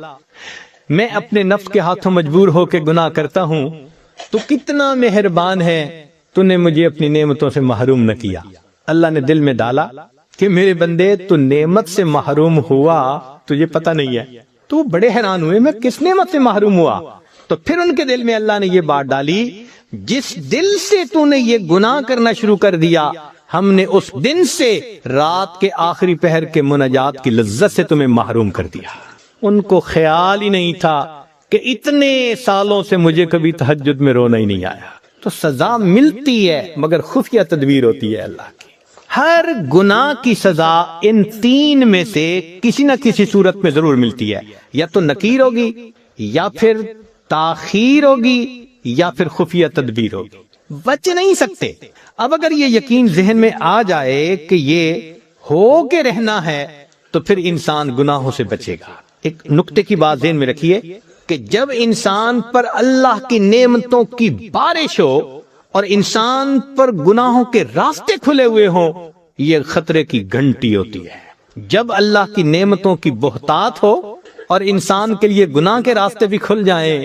میں اپنے نفس کے ہاتھوں مجبور ہو کے گناہ کرتا ہوں، تو کتنا مہربان ہے، تو نے مجھے اپنی نعمتوں سے محروم نہ کیا۔ اللہ نے دل میں ڈالا کہ میرے بندے تو نعمت سے محروم ہوا تجھے پتہ نہیں ہے۔ تو بڑے حیران ہوئے، میں کس نعمت سے محروم ہوا؟ تو پھر ان کے دل میں اللہ نے یہ بات ڈالی، جس دل سے تو نے یہ گناہ کرنا شروع کر دیا، ہم نے اس دن سے رات کے آخری پہر کے مناجات کی لذت سے تمہیں محروم کر دیا۔ ان کو خیال ہی نہیں تھا کہ اتنے سالوں سے مجھے کبھی تہجد میں رونا ہی نہیں آیا۔ تو سزا ملتی ہے مگر خفیہ تدبیر ہوتی ہے اللہ کی۔ ہر گناہ کی سزا ان 3 میں سے کسی نہ کسی صورت میں ضرور ملتی ہے، یا تو نکیر ہوگی، یا پھر تاخیر ہوگی، یا پھر خفیہ تدبیر ہوگی، بچ نہیں سکتے۔ اب اگر یہ یقین ذہن میں آ جائے کہ یہ ہو کے رہنا ہے تو پھر انسان گناہوں سے بچے گا۔ ایک نقطے کی بات ذہن میں رکھیے کہ جب انسان پر اللہ کی نعمتوں کی بارش ہو اور انسان پر گناہوں کے راستے کھلے ہوئے ہوں، یہ خطرے کی گھنٹی ہوتی ہے۔ جب اللہ کی نعمتوں کی بہتات ہو اور انسان کے لیے گناہ کے راستے بھی کھل جائیں،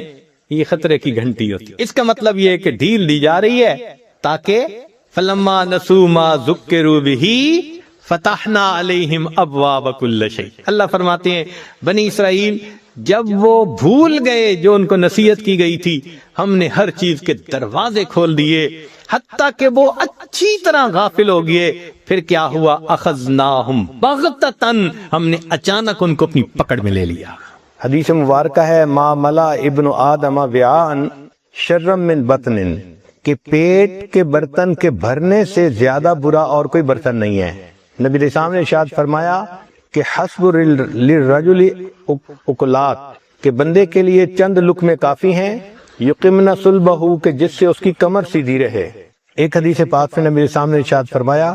یہ خطرے کی گھنٹی ہوتی ہے۔ اس کا مطلب یہ ہے کہ ڈھیل دی جا رہی ہے تاکہ فلما نسوا ما ذکروا بہ فتحنا علیہم ابواب کل شیء۔ اللہ فرماتے ہیں بنی اسرائیل جب وہ بھول گئے جو ان کو نصیحت کی گئی تھی، ہم نے ہر چیز کے دروازے کھول دیے، حتیٰ کہ وہ اچھی طرح غافل ہو گئے۔ پھر کیا ہوا؟ اخذناہم بغتتاً، ہم نے اچانک ان کو اپنی پکڑ میں لے لیا۔ حدیث مبارکہ ہے ما ملا ابن آدم وعاء شر من بطن، کہ پیٹ کے برتن کے بھرنے سے زیادہ برا اور کوئی برتن نہیں ہے۔ نبی علیہ السلام نے ارشاد فرمایا کہ حسب للرجل اکلات، کہ بندے کے لیے چند لقمے کافی ہیں، یقمن صلبہ، کہ جس سے اس کی کمر سیدھی رہے۔ ایک حدیث پاک میں نبی علیہ السلام نے ارشاد فرمایا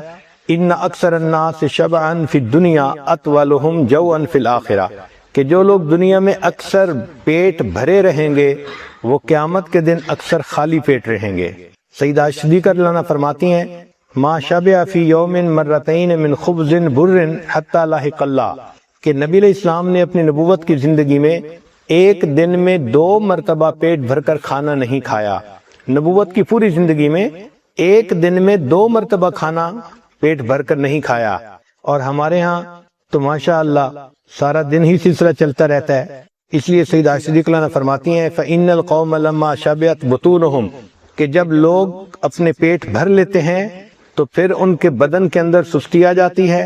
ان اکثر الناس شبعا فی الدنیا اطولہم جوعا فی الآخرہ، کہ جو لوگ دنیا میں اکثر پیٹ بھرے رہیں گے وہ قیامت کے دن اکثر خالی پیٹ رہیں گے۔ سیدہ صدیقہ رضی اللہ عنہا فرماتی ہیں ما شبع فی یوم مرتین من خبز بر حتی لاحق اللہ، کہ نبی علیہ السلام نے اپنی نبوت کی زندگی میں ایک دن میں 2 مرتبہ پیٹ بھر کر کھانا نہیں کھایا۔ نبوت کی پوری زندگی میں ایک دن میں 2 مرتبہ کھانا پیٹ بھر کر نہیں کھایا، اور ہمارے ہاں تو ماشاءاللہ سارا دن ہی سلسلہ چلتا رہتا ہے۔ اس لیے سیدہ صدیقہ رضی اللہ عنہا فرماتی ہیں فَإِنَّ الْقَوْمَ لَمَّا شَبِعَتْ بُطُونُهُمْ، کہ جب لوگ اپنے پیٹ بھر لیتے ہیں تو پھر ان کے بدن کے اندر سستی آ جاتی ہے،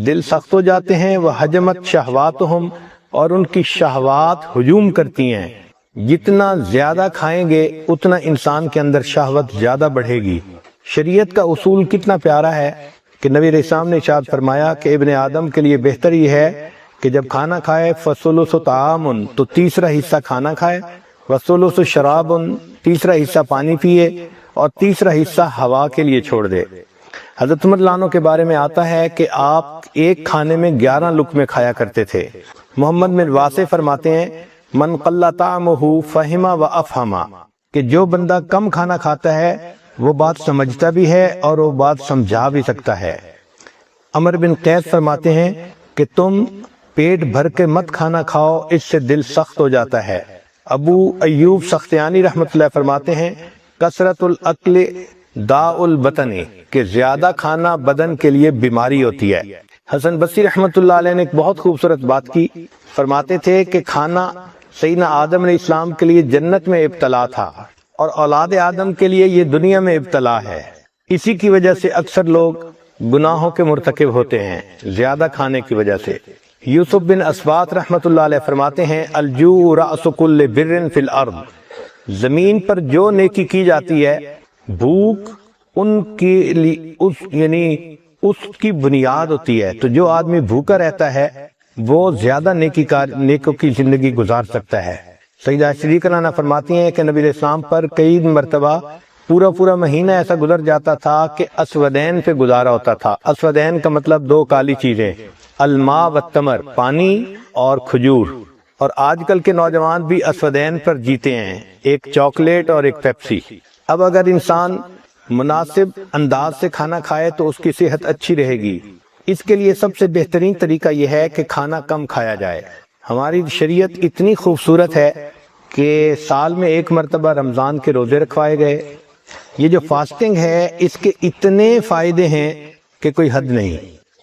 دل سخت ہو جاتے ہیں، وَحَجَمَتْ شَهْوَاتُهُمْ، اور ان کی شہوات ہجوم کرتی ہیں۔ جتنا زیادہ کھائیں گے اتنا انسان کے اندر شہوت زیادہ بڑھے گی۔ شریعت کا اصول کتنا پیارا ہے کہ نبی علیہ السلام نے ارشاد فرمایا کہ ابن آدم کے لیے بہتر یہ ہے کہ جب کھانا کھائے فَثُلُثُ طَعَامٌ، تو تیسرا حصہ کھانا کھائے، وَثُلُثُ شَرَابٌ، تیسرا حصہ پانی پیے، اور تیسرا حصہ ہوا کے لیے چھوڑ دے۔ حضرت عمر رضی اللہ عنہ کے بارے میں آتا ہے کہ آپ ایک کھانے میں 11 لقمے کھایا کرتے تھے۔ محمد بن واسع فرماتے ہیں من قل طعمہ فہم و افہم، کہ جو بندہ کم کھانا کھاتا ہے وہ بات سمجھتا بھی ہے اور وہ بات سمجھا بھی سکتا ہے۔ عمر بن قیس فرماتے ہیں کہ تم پیٹ بھر کے مت کھانا کھاؤ، اس سے دل سخت ہو جاتا ہے۔ ابو ایوب سختیانی رحمۃ اللہ فرماتے ہیں کثرت الاکل داء البطن، کہ زیادہ کھانا بدن کے لیے بیماری ہوتی ہے۔ حسن بصری رحمۃ اللہ علیہ نے ایک بہت خوبصورت بات کی، فرماتے تھے کہ کھانا سیدنا آدم علیہ السلام کے لیے جنت میں ابتلا تھا، اور اولاد آدم کے لیے یہ دنیا میں ابتلا ہے۔ اسی کی وجہ سے اکثر لوگ گناہوں کے مرتکب ہوتے ہیں، زیادہ کھانے کی وجہ سے۔ یوسف بن اسبات رحمۃ اللہ علیہ فرماتے ہیں الجوع رأس کل بر فی الارض، زمین پر جو نیکی کی جاتی ہے بھوک ان کے لیے اس کی بنیاد ہوتی ہے۔ تو جو آدمی بھوکا رہتا ہے وہ زیادہ نیکوں کی زندگی گزار سکتا ہے۔ سیدہ شریک لانا فرماتی ہیں کہ نبی علیہ السلام پر کئی مرتبہ پورا مہینہ ایسا گزر جاتا تھا کہ اسودین پہ گزارا ہوتا تھا۔ اسودین کا مطلب دو کالی چیزیں، الماء والتمر، پانی اور کھجور۔ اور آج کل کے نوجوان بھی اسودین پر جیتے ہیں، ایک چاکلیٹ اور ایک پیپسی۔ اب اگر انسان مناسب انداز سے کھانا کھائے تو اس کی صحت اچھی رہے گی۔ اس کے لیے سب سے بہترین طریقہ یہ ہے کہ کھانا کم کھایا جائے۔ ہماری شریعت اتنی خوبصورت ہے کہ سال میں ایک مرتبہ رمضان کے روزے رکھوائے گئے۔ یہ جو فاسٹنگ ہے اس کے اتنے فائدے ہیں کہ کوئی حد نہیں۔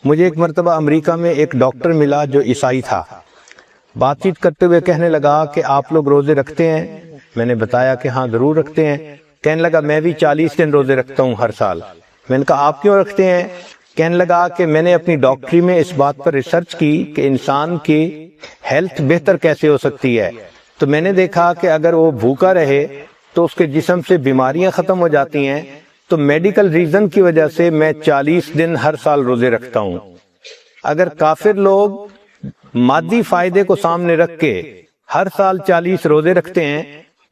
مجھے ایک مرتبہ امریکہ میں ایک ڈاکٹر ملا جو عیسائی تھا، بات چیت کرتے ہوئے کہنے لگا کہ آپ لوگ روزے رکھتے ہیں؟ میں نے بتایا کہ ہاں ضرور رکھتے ہیں۔ کہنے لگا میں بھی 40 دن روزے رکھتا ہوں ہر سال۔ میں نے کہا آپ کیوں رکھتے ہیں؟ کہنے لگا کہ میں نے اپنی ڈاکٹری میں اس بات پر ریسرچ کی کہ انسان کی ہیلتھ بہتر کیسے ہو سکتی ہے، تو میں نے دیکھا کہ اگر وہ بھوکا رہے تو اس کے جسم سے بیماریاں ختم ہو جاتی ہیں، تو میڈیکل ریزن کی وجہ سے میں 40 دن ہر سال روزے رکھتا ہوں۔ اگر کافر لوگ مادی فائدے کو سامنے رکھ کے ہر سال 40 روزے رکھتے ہیں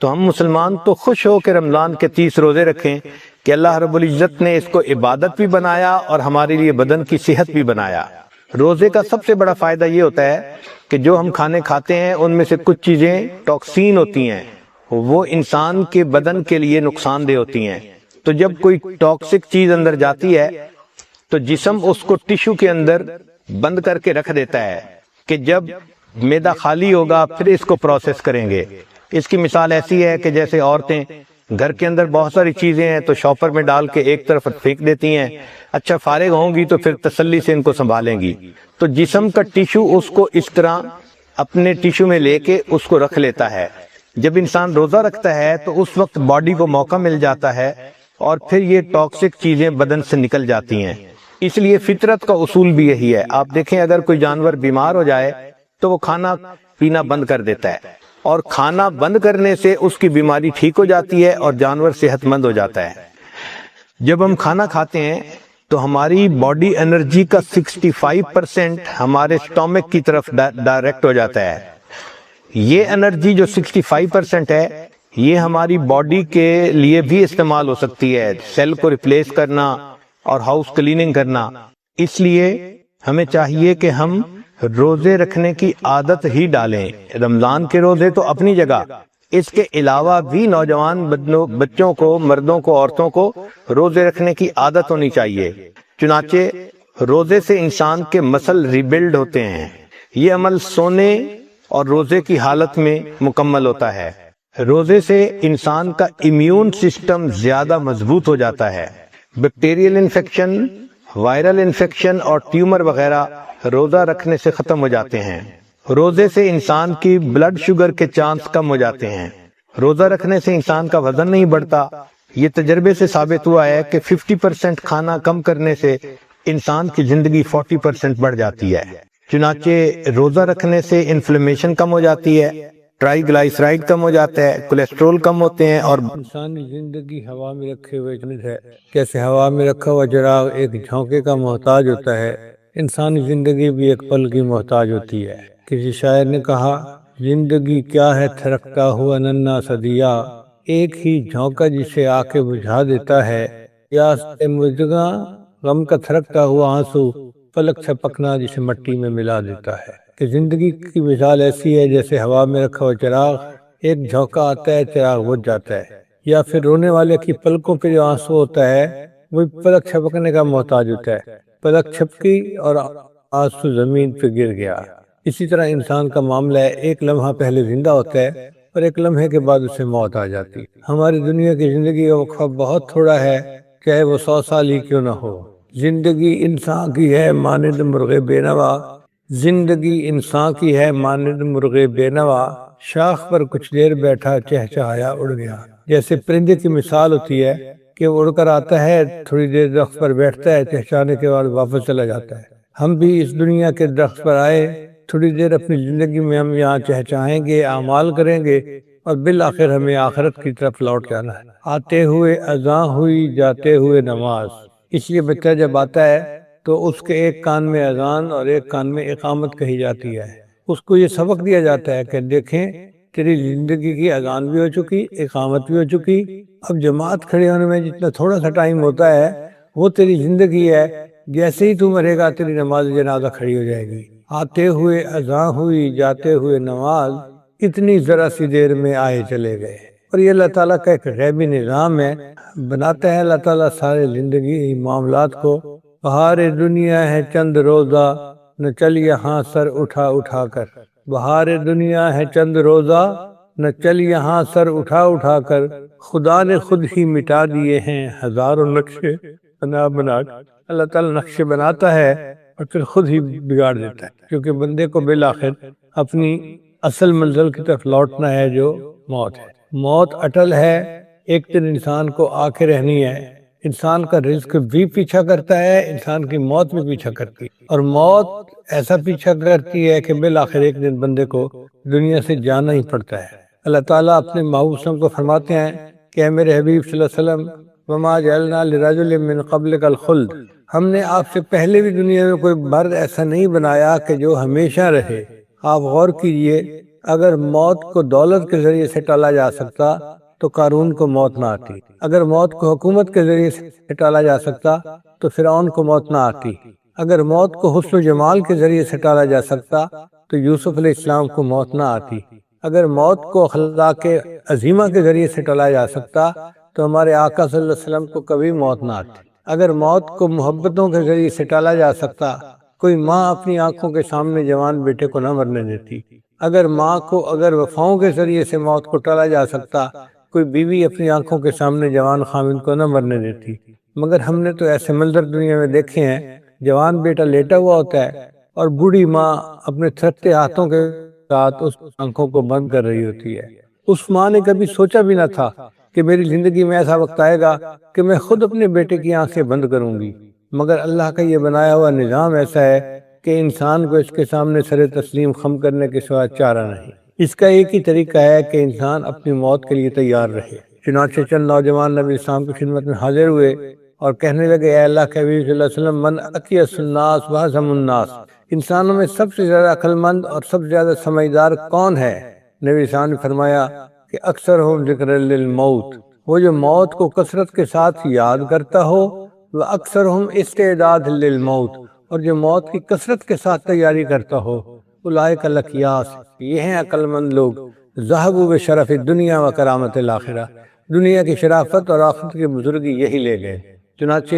تو ہم مسلمان تو خوش ہو کے رمضان کے 30 روزے رکھیں کہ اللہ رب العزت نے اس کو عبادت بھی بنایا اور ہمارے لیے بدن کی صحت بھی بنایا۔ روزے کا سب سے بڑا فائدہ یہ ہوتا ہے کہ جو ہم کھانے کھاتے ہیں ان میں سے کچھ چیزیں ٹاکسین ہوتی ہیں، وہ انسان کے بدن کے لیے نقصان دہ ہوتی ہیں۔ تو جب کوئی ٹاکسک چیز اندر جاتی ہے تو جسم اس کو ٹیشو کے اندر بند کر کے رکھ دیتا ہے کہ جب معدہ خالی ہوگا پھر اس کو پروسیس کریں گے۔ اس کی مثال ایسی ہے کہ جیسے عورتیں گھر کے اندر بہت ساری چیزیں ہیں تو شاپر میں ڈال کے ایک طرف پھینک دیتی ہیں، اچھا فارغ ہوں گی تو پھر تسلی سے ان کو سنبھالیں گی۔ تو جسم کا ٹیشو اس کو اس طرح اپنے ٹیشو میں لے کے اس کو رکھ لیتا ہے۔ جب انسان روزہ رکھتا ہے تو اس وقت باڈی کو موقع مل جاتا ہے اور پھر یہ ٹاکسک چیزیں بدن سے نکل جاتی ہیں۔ اس لیے فطرت کا اصول بھی یہی ہے۔ آپ دیکھیں اگر کوئی جانور بیمار ہو جائے تو وہ کھانا پینا بند کر دیتا ہے، اور کھانا بند کرنے سے اس کی بیماری ٹھیک ہو جاتی ہے اور جانور صحت مند ہو جاتا ہے۔ جب ہم کھانا کھاتے ہیں تو ہماری باڈی انرجی کا 65% ہمارے سٹومک کی طرف ڈائریکٹ ہو جاتا ہے۔ یہ انرجی جو 65% ہے یہ ہماری باڈی کے لیے بھی استعمال ہو سکتی ہے، سیل کو ریپلیس کرنا اور ہاؤس کلیننگ کرنا۔ اس لیے ہمیں چاہیے کہ ہم روزے رکھنے کی عادت ہی ڈالیں۔ رمضان کے روزے تو اپنی جگہ، اس کے علاوہ بھی نوجوان بچوں کو، مردوں کو، عورتوں کو روزے رکھنے کی عادت ہونی چاہیے۔ چنانچہ روزے سے انسان کے مسل ریبلڈ ہوتے ہیں۔ یہ عمل سونے اور روزے کی حالت میں مکمل ہوتا ہے۔ روزے سے انسان کا امیون سسٹم زیادہ مضبوط ہو جاتا ہے۔ بیکٹیریل انفیکشن، وائرل انفیکشن اور ٹیومر وغیرہ روزہ رکھنے سے ختم ہو جاتے ہیں۔ روزے سے انسان کی بلڈ شوگر کے چانس کم ہو جاتے ہیں۔ روزہ رکھنے سے انسان کا وزن نہیں بڑھتا۔ یہ تجربے سے ثابت ہوا ہے کہ 50% کھانا کم کرنے سے انسان کی زندگی 40% بڑھ جاتی ہے۔ چنانچہ روزہ رکھنے سے انفلیمیشن کم ہو جاتی ہے، ٹرائی گلائسرائڈ کم ہو جاتا ہے، کولیسٹرول کم ہوتے ہیں، اور انسانی زندگی ہوا میں رکھے ہوئے ہے۔ کیسے ہوا میں رکھا ہوا چراغ ایک جھونکے کا محتاج ہوتا ہے، انسانی زندگی بھی ایک پل کی محتاج ہوتی ہے۔ کسی شاعر نے کہا، زندگی کیا ہے تھرکتا ہوا ننھا سا دیا، ایک ہی جھونکا جسے آ کے بجھا دیتا ہے، پیاس مژگاں غم کا تھرکتا ہوا آنسو، پلک چھپکنا جسے مٹی میں ملا دیتا ہے۔ کہ زندگی کی مثال ایسی ہے جیسے ہوا میں رکھا ہوا چراغ، ایک جھونکا آتا ہے چراغ بجھ جاتا ہے، یا پھر رونے والے کی پلکوں پہ جو آنسو ہوتا ہے وہ پلک چھپکنے کا محتاج ہوتا ہے، پلک چھپکی اور آنسو زمین پہ گر گیا۔ اسی طرح انسان کا معاملہ ہے، ایک لمحہ پہلے زندہ ہوتا ہے اور ایک لمحے کے بعد اسے موت آ جاتی۔ ہماری دنیا کی زندگی کا وقفہ بہت تھوڑا ہے، چاہے وہ 100 سال ہی کیوں نہ ہو۔ زندگی انسان کی ہے مانند مرغ بے نوا، زندگی انسان کی ہے مانند مرغ بے نوا، شاخ پر کچھ دیر بیٹھا چہچہایا اڑ گیا۔ جیسے پرندے کی مثال ہوتی ہے کہ وہ اڑ کر آتا ہے، تھوڑی دیر درخت پر بیٹھتا ہے، چہچانے کے بعد واپس چلا جاتا ہے۔ ہم بھی اس دنیا کے درخت پر آئے، تھوڑی دیر اپنی زندگی میں ہم یہاں چہچائیں گے، اعمال کریں گے، اور بالآخر ہمیں آخرت کی طرف لوٹ جانا ہے۔ آتے ہوئے اذاں ہوئی، جاتے ہوئے نماز۔ اس لیے بچہ جب آتا ہے تو اس کے ایک کان میں اذان اور ایک کان میں اقامت کہی جاتی ہے۔ اس کو یہ سبق دیا جاتا ہے کہ دیکھیں تیری زندگی کی اذان بھی ہو چکی، اقامت بھی ہو چکی، اب جماعت کھڑے ہونے میں جتنا تھوڑا سا ٹائم ہوتا ہے وہ تیری زندگی ہے، جیسے ہی تو مرے گا تیری نماز جنازہ کھڑی ہو جائے گی۔ آتے ہوئے اذاں ہوئی، جاتے ہوئے نماز، اتنی ذرا سی دیر میں آئے چلے گئے۔ اور یہ اللہ تعالیٰ کا ایک غیبی نظام ہے، بناتا ہے اللہ تعالیٰ سارے زندگی معاملات کو۔ بہار دنیا ہے چند روزہ، نہ چل یہاں سر اٹھا اٹھا کر۔ بہار دنیا ہے چند روزہ، نہ چل یہاں سر اٹھا اٹھا کر۔ خدا نے خود ہی مٹا دیے ہیں ہزاروں نقشے بنا بنا کر۔ اللہ تعالیٰ نقشے بناتا ہے اور پھر خود ہی بگاڑ دیتا ہے، کیونکہ بندے کو بالآخر اپنی اصل منزل کی طرف لوٹنا ہے جو موت ہے۔ موت اٹل ہے، ایک دن انسان کو آ کے رہنی ہے۔ انسان کا رزق بھی پیچھا کرتا ہے، انسان کی موت بھی پیچھا کرتی ہے، اور موت ایسا پیچھا کرتی ہے کہ بالآخر ایک دن بندے کو دنیا سے جانا ہی پڑتا ہے۔ اللہ تعالیٰ اپنے محبوب کو فرماتے ہیں کہ اے میرے حبیب صلی اللہ علیہ وسلم، وما جعلنا لرجل من قبلک الخلد، ہم نے آپ سے پہلے بھی دنیا میں کوئی مرد ایسا نہیں بنایا کہ جو ہمیشہ رہے۔ آپ غور کیجئے، اگر موت کو دولت کے ذریعے سے ٹالا جا سکتا تو قارون کو موت نہ آتی، اگر موت کو حکومت کے ذریعے سے ٹالا جا سکتا تو فرعون کو موت نہ آتی، اگر موت کو حسن و جمال کے ذریعے سے ٹالا جا سکتا تو یوسف علیہ السلام کو موت نہ آتی، اگر موت کو اخلاق عظیمہ کے ذریعے سے ٹالا جا سکتا تو ہمارے آقا صلی اللہ علیہ وسلم کو کبھی موت نہ آتی، اگر موت کو محبتوں کے ذریعے سے ٹالا جا سکتا، کوئی ماں اپنی آنکھوں کے سامنے جوان بیٹے کو نہ مرنے دیتی، اگر ماں کو اگر وفاؤں کے ذریعے سے موت کو ٹالا جا سکتا، کوئی بیوی اپنی آنکھوں کے سامنے جوان خاوند کو نہ مرنے دیتی، مگر ہم نے تو ایسے منظر دنیا میں دیکھے ہیں، جوان بیٹا لیٹا ہوا ہوتا ہے اور بوڑھی ماں اپنے تھرتے ہاتھوں کے ساتھ اس آنکھوں کو بند کر رہی ہوتی ہے۔ اس ماں نے کبھی سوچا بھی نہ تھا کہ میری زندگی میں ایسا وقت آئے گا کہ میں خود اپنے بیٹے کی آنکھیں بند کروں گی، مگر اللہ کا یہ بنایا ہوا نظام ایسا ہے کہ انسان کو اس کے سامنے سر تسلیم خم کرنے کے سوا چارہ نہیں۔ اس کا ایک ہی طریقہ ہے کہ انسان اپنی موت کے لیے تیار رہے۔ چنانچہ چند نوجوان نبی اسلام کی خدمت میں حاضر ہوئے اور کہنے لگے، اے اللہ کے حبیب صلی اللہ علیہ وسلم، من اکیس الناس واعظم الناس، انسانوں میں سب سے زیادہ عقل مند اور سب سے زیادہ سمجھدار کون ہے؟ نبی اسلام نے فرمایا کہ اکثرہم ذکر للموت، وہ جو موت کو کثرت کے ساتھ یاد کرتا ہو، وہ اکثرہم استعداد للموت، اور جو موت کی کثرت کے ساتھ تیاری کرتا ہو، اولئک الاکیاس، یہ ہیں عقل مند لوگ، ذہبوا بشرف الدنیا و کرامت الآخرہ، دنیا کی شرافت اور آخرت کی بزرگی یہی لے گئے۔ چنانچہ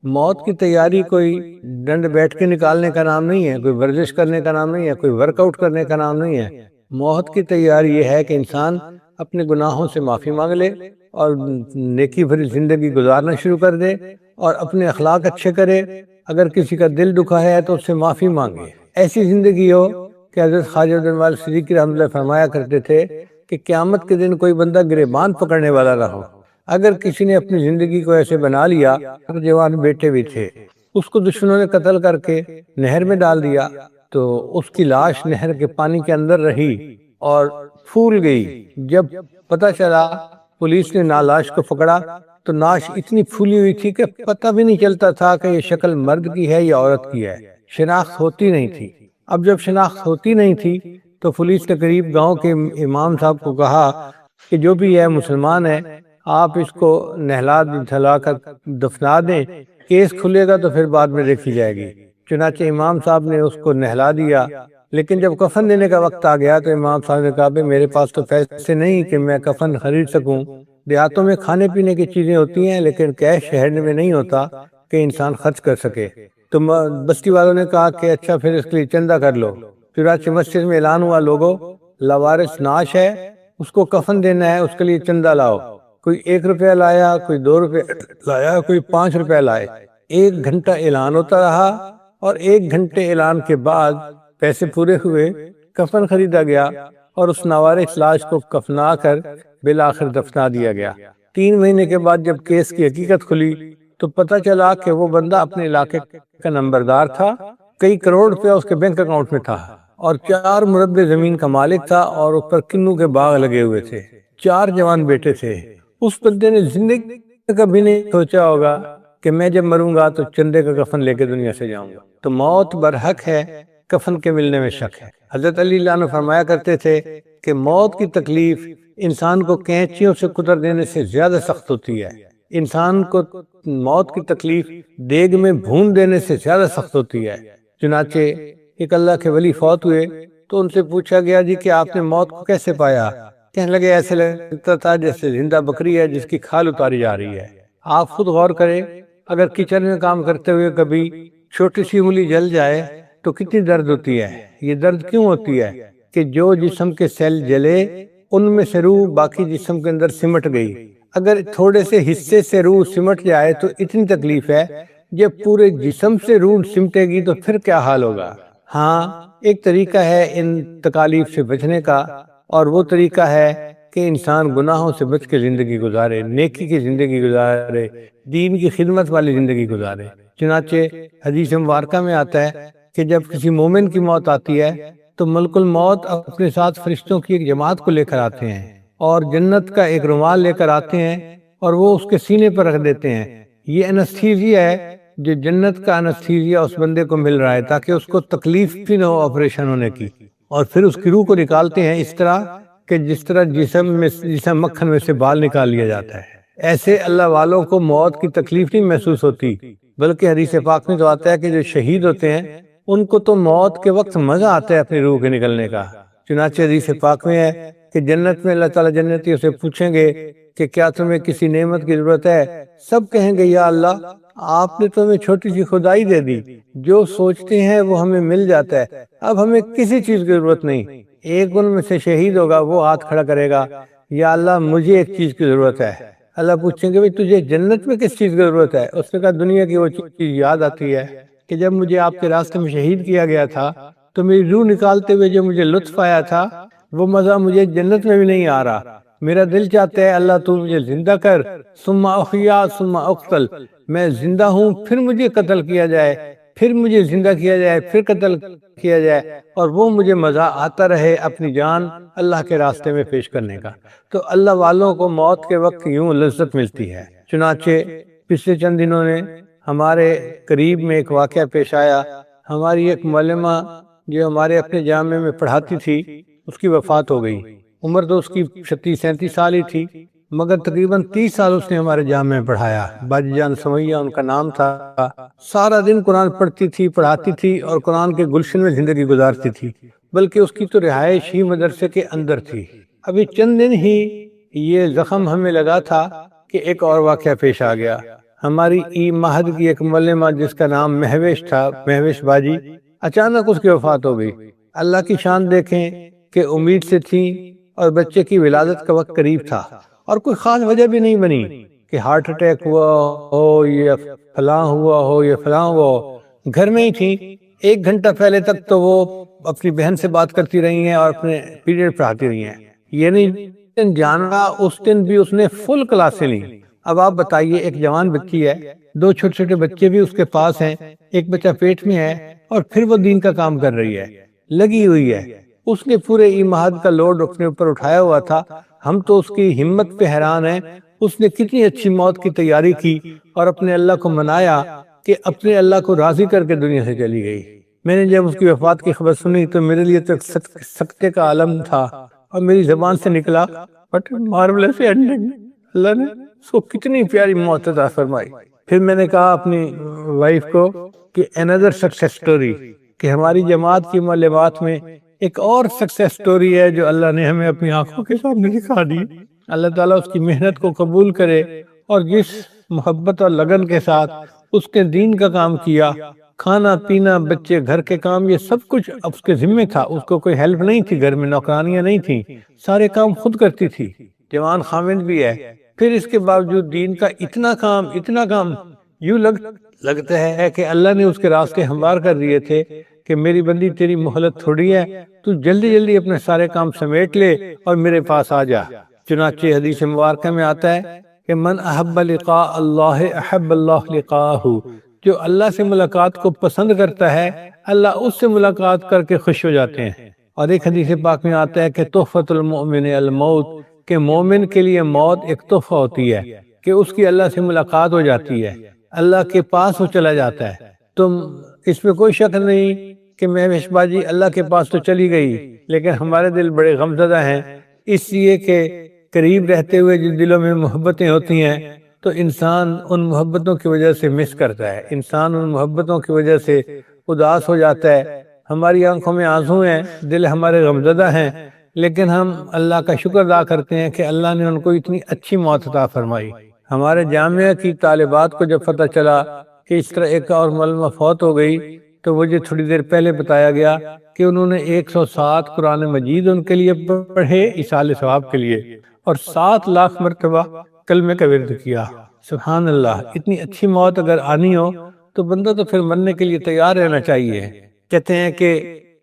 موت کی تیاری کوئی ڈنڈ بیٹھ کے نکالنے کا نام نہیں ہے، کوئی ورزش کرنے کا نام نہیں ہے، کوئی ورک آؤٹ کرنے کا نام نہیں ہے۔ موت کی تیاری یہ ہے کہ انسان اپنے گناہوں سے معافی مانگ لے اور نیکی بھری زندگی گزارنا شروع کر دے اور اپنے اخلاق اچھے کرے، اگر کسی کا دل دکھا ہے تو اس سے معافی مانگے، ایسی زندگی ہو کہ حضرت خواجہ عبد المالک صدیقی رحمۃ اللہ فرمایا کرتے تھے کہ قیامت کے دن کوئی بندہ گریبان پکڑنے والا نہ ہو۔ اگر کسی نے اپنی زندگی کو ایسے بنا لیا، جوان بیٹے بھی تھے، اس کو دشمنوں نے قتل کر کے نہر میں ڈال دیا تو اس کی لاش نہر کے پانی کے اندر رہی اور پھول گئی۔ جب پتہ چلا، پولیس نے لاش کو پکڑا تو لاش اتنی پھولی ہوئی تھی کہ پتہ بھی نہیں چلتا تھا کہ یہ شکل مرد کی ہے یا عورت کی ہے، شناخت ہوتی نہیں تھی۔ اب جب شناخت ہوتی نہیں تھی تو پولیس نے قریب گاؤں کے امام صاحب کو کہا کہ جو بھی ہے مسلمان ہے، آپ اس کو نہلا دھلا کر دفنا دیں، کیس کھلے گا تو پھر بعد میں دیکھی جائے گی۔ چنانچہ امام صاحب نے اس کو نہلا دیا، لیکن جب کفن دینے کا وقت آ گیا تو امام صاحب نے کہا کہ میرے پاس تو پیسے نہیں کہ میں کفن خرید سکوں، دیہاتوں میں کھانے پینے کی چیزیں ہوتی ہیں لیکن کیش شہر میں نہیں ہوتا کہ انسان خرچ کر سکے۔ تو بستی والوں نے کہا کہ اچھا پھر اس کے لیے چندہ کر لو۔ چنانچہ مسجد میں اعلان ہوا، لوگوں لاوارث نعش ہے، اس کو کفن دینا ہے، اس کے لیے چندہ لاؤ۔ کوئی 1 روپیہ لایا، کوئی 2 روپے لایا، کوئی 5 روپے لائے۔ 1 گھنٹہ اعلان ہوتا رہا اور 1 گھنٹے اعلان کے بعد پیسے پورے ہوئے، کفن خریدا گیا اور اس ناوارث لاش کو کفنا کر بالآخر دفنا دیا گیا۔ 3 مہینے کے بعد جب کیس کی حقیقت کھلی تو پتہ چلا کہ وہ بندہ اپنے علاقے کا نمبردار تھا، کئی کروڑ روپیہ اس کے بینک اکاؤنٹ میں تھا، اور 4 مربع زمین کا مالک تھا، اور اس پر کنوں کے باغ لگے ہوئے تھے، 4 جوان بیٹے تھے۔ اس بندے نے زندگی میں کبھی نہیں سوچا ہوگا کہ میں جب مروں گا تو چندے کا کفن لے کے دنیا سے جاؤں گا۔ تو موت برحق ہے، کفن کے ملنے میں شک ہے۔ حضرت علی اللہ عنہ فرمایا کرتے تھے کہ موت کی تکلیف انسان کو کینچیوں سے کتر دینے سے زیادہ سخت ہوتی ہے، انسان کو موت کی تکلیف دیگ میں بھون دینے سے زیادہ سخت ہوتی ہے۔ چنانچہ ایک اللہ کے ولی فوت ہوئے تو ان سے پوچھا گیا جی کہ آپ نے موت کو کیسے پایا؟ کہنے لگے ایسے لگتا تھا جیسے زندہ بکری ہے جس کی کھال اتاری جا رہی ہے۔ آپ خود غور کریں، اگر کچن میں کام کرتے ہوئے کبھی چھوٹی سی انگلی جل جائے تو کتنی درد ہوتی ہے۔ یہ درد کیوں ہوتی ہے؟ کہ جو جسم کے سیل جلے ان میں سے روح باقی جسم کے اندر سمٹ گئی۔ اگر تھوڑے سے حصے سے روح سمٹ جائے تو اتنی تکلیف ہے، جب پورے جسم سے روح سمٹے گی تو پھر کیا حال ہوگا؟ ہاں، ایک طریقہ ہے ان تکالیف سے بچنے کا، اور وہ طریقہ ہے کہ انسان گناہوں سے بچ کے زندگی گزارے، نیکی کی زندگی گزارے، دین کی خدمت والی زندگی گزارے۔ چنانچہ حدیث مبارکہ میں آتا ہے کہ جب کسی مومن کی موت آتی ہے تو ملک الموت اپنے ساتھ فرشتوں کی ایک جماعت کو لے کر آتے ہیں اور جنت کا ایک رومال لے کر آتے ہیں اور وہ اس کے سینے پر رکھ دیتے ہیں۔ یہ انستھیزیا ہے جو جنت کا انستھیزیا اس بندے کو مل رہا ہے تاکہ اس کو تکلیف بھی نہ ہو آپریشن ہونے کی، اور پھر اس کی روح کو نکالتے ہیں اس طرح کہ جس طرح جسم مکھن میں سے بال نکال لیا جاتا ہے۔ ایسے اللہ والوں کو موت کی تکلیف نہیں محسوس ہوتی، بلکہ حدیث پاک میں تو آتا ہے کہ جو شہید ہوتے ہیں ان کو تو موت کے وقت مزہ آتا ہے اپنی روح کے نکلنے کا۔ چنانچہ حدیث پاک میں ہے کہ جنت میں اللہ تعالیٰ جنتیوں سے پوچھیں گے کہ کیا تمہیں کسی نعمت کی ضرورت ہے؟ سب کہیں گے یا اللہ آپ نے تو ہمیں چھوٹی سی خدائی دے دی، جو سوچتے ہیں وہ ہمیں مل جاتا ہے، اب ہمیں کسی چیز کی ضرورت نہیں۔ ایک ان میں سے شہید ہوگا، وہ ہاتھ کھڑا کرے گا، یا اللہ مجھے ایک چیز کی ضرورت ہے۔ اللہ پوچھیں گے بھئی تجھے جنت میں کس چیز کی ضرورت ہے؟ اس نے کہا دنیا کی وہ چیز یاد آتی ہے کہ جب مجھے آپ کے راستے میں شہید کیا گیا تھا تو میری روح نکالتے ہوئے جو مجھے لطف آیا تھا وہ مزہ مجھے جنت میں بھی نہیں آ رہا۔ میرا دل چاہتا ہے اللہ تو مجھے زندہ کر، ثم احیا ثم اقتل، میں زندہ ہوں پھر مجھے قتل کیا جائے، پھر مجھے زندہ کیا جائے، پھر قتل کیا جائے، اور وہ مجھے مزہ آتا رہے اپنی جان اللہ کے راستے میں پیش کرنے کا۔ تو اللہ والوں کو موت کے وقت یوں لذت ملتی ہے۔ چنانچہ پچھلے چند دنوں نے ہمارے قریب میں ایک واقعہ پیش آیا، ہماری ایک معلمہ جو ہمارے اپنے جامعے میں پڑھاتی تھی اس کی وفات ہو گئی۔ عمر تو اس کی 37 سال ہی تھی، مگر تقریباً 30 سال اس نے ہمارے جامعے میں پڑھایا۔ باجی جان سمیہ ان کا نام تھا۔ سارا دن قرآن پڑھتی تھی، پڑھاتی تھی اور قرآن کے گلشن میں زندگی گزارتی تھی، بلکہ اس کی تو رہائش ہی مدرسے کے اندر تھی۔ ابھی چند دن ہی یہ زخم ہمیں لگا تھا کہ ایک اور واقعہ پیش آ گیا۔ ہماری ای مہد کی ایک معلمہ جس کا نام مہوش تھا، مہوش باجی، اچانک اس کی وفات ہو گئی۔ اللہ کی شان دیکھیں کہ امید سے تھی اور بچے کی ولادت کا وقت قریب تھا، اور کوئی خاص وجہ بھی نہیں بنی کہ ہارٹ اٹیک ہوا ہو یا فلاں ہوا ہو یا فلاں ہوا ہو۔ گھر میں ہی تھی، 1 گھنٹہ پہلے تک تو وہ اپنی بہن سے بات کرتی رہی ہیں اور اپنے پیریڈ پڑھاتی رہی ہیں۔ یہ نہیں جانا اس دن بھی اس نے فل کلاسیں لیں۔ اب آپ بتائیے، ایک جوان بچی ہے، 2 چھوٹے چھوٹے بچے بھی اس کے پاس ہیں، ایک بچہ پیٹ میں ہے، اور پھر وہ دین کا کام کر رہی ہے، لگی ہوئی ہے۔ اس نے پورے ایمہد کا لوڈ اپنے اوپر اٹھایا ہوا تھا۔ ہم تو اس کی ہمت پہ حیران ہیں، اس نے کتنی اچھی موت کی تیاری کی اور اپنے اللہ کو منایا کہ اپنے اللہ کو راضی کر کے دنیا سے چلی گئی۔ میں نے جب اس کی وفات کی خبر سنی تو میرے لیے تو سکتے کا عالم تھا، اور میری زبان سے نکلا بٹ مارولس اینڈنگ، اللہ نے اس کو کتنی پیاری موت عطا فرمائی۔ پھر میں نے کہا اپنی وائف کو کہ another success story، کہ ہماری جماعت کی معلمات میں ایک اور سکسیس سٹوری ہے جو اللہ نے ہمیں اپنی آنکھوں کے سامنے دکھا دی۔ اللہ تعالیٰ اس کی محنت کو قبول کرے، اور جس محبت اور لگن کے ساتھ اس نے دین کا کام کیا، کھانا پینا، بچے، گھر کے کام، یہ سب کچھ اس کے ذمہ تھا۔ اس کو کوئی ہیلپ نہیں تھی، گھر میں نوکرانیاں نہیں تھیں، سارے کام خود کرتی تھی، جوان خامد بھی ہے۔ پھر اس کے باوجود دین کا اتنا کام یوں لگتا ہے کہ اللہ نے اس کے راستے ہموار کر دیے تھے کہ میری بندی تیری مہلت تھوڑی ہے، تو جلدی جلدی اپنے سارے کام سمیٹ لے اور میرے پاس آ جا۔ چنانچہ حدیث مبارکہ میں آتا ہے کہ من احب لقاء اللہ احب اللہ لقاءہ، جو اللہ سے ملاقات کو پسند کرتا ہے اللہ اس سے ملاقات کر کے خوش ہو جاتے ہیں۔ اور ایک حدیث پاک میں آتا ہے کہ تحفۃ المؤمن الموت، کہ مومن کے لیے موت ایک تحفہ ہوتی ہے کہ اس کی اللہ سے ملاقات ہو جاتی ہے، اللہ کے پاس وہ چلا جاتا ہے۔ تم اس میں کوئی شک نہیں کہ مہوش باجی اللہ کے پاس تو چلی گئی، لیکن ہمارے دل بڑے غمزدہ ہیں، اس لیے کہ قریب رہتے ہوئے جو دلوں میں محبتیں ہوتی ہیں تو انسان ان محبتوں کی وجہ سے مس کرتا ہے، انسان ان محبتوں کی وجہ سے اداس ہو جاتا ہے۔ ہماری آنکھوں میں آنسو ہیں، دل ہمارے غمزدہ ہیں، لیکن ہم اللہ کا شکر ادا کرتے ہیں کہ اللہ نے ان کو اتنی اچھی موت عطا فرمائی۔ ہمارے جامعہ کی طالبات کو جب پتہ چلا کہ اس طرح ایک اور ملمہ فوت ہو گئی تو مجھے تھوڑی دیر پہلے بتایا گیا کہ انہوں نے 107 قرآن مجید ان کے لیے پڑھے ایصال ثواب کے لیے، اور 7 لاکھ مرتبہ کلمے کا ورد کیا۔ سبحان اللہ، اتنی اچھی موت اگر آنی ہو تو بندہ تو پھر مرنے کے لیے تیار رہنا چاہیے۔ کہتے ہیں کہ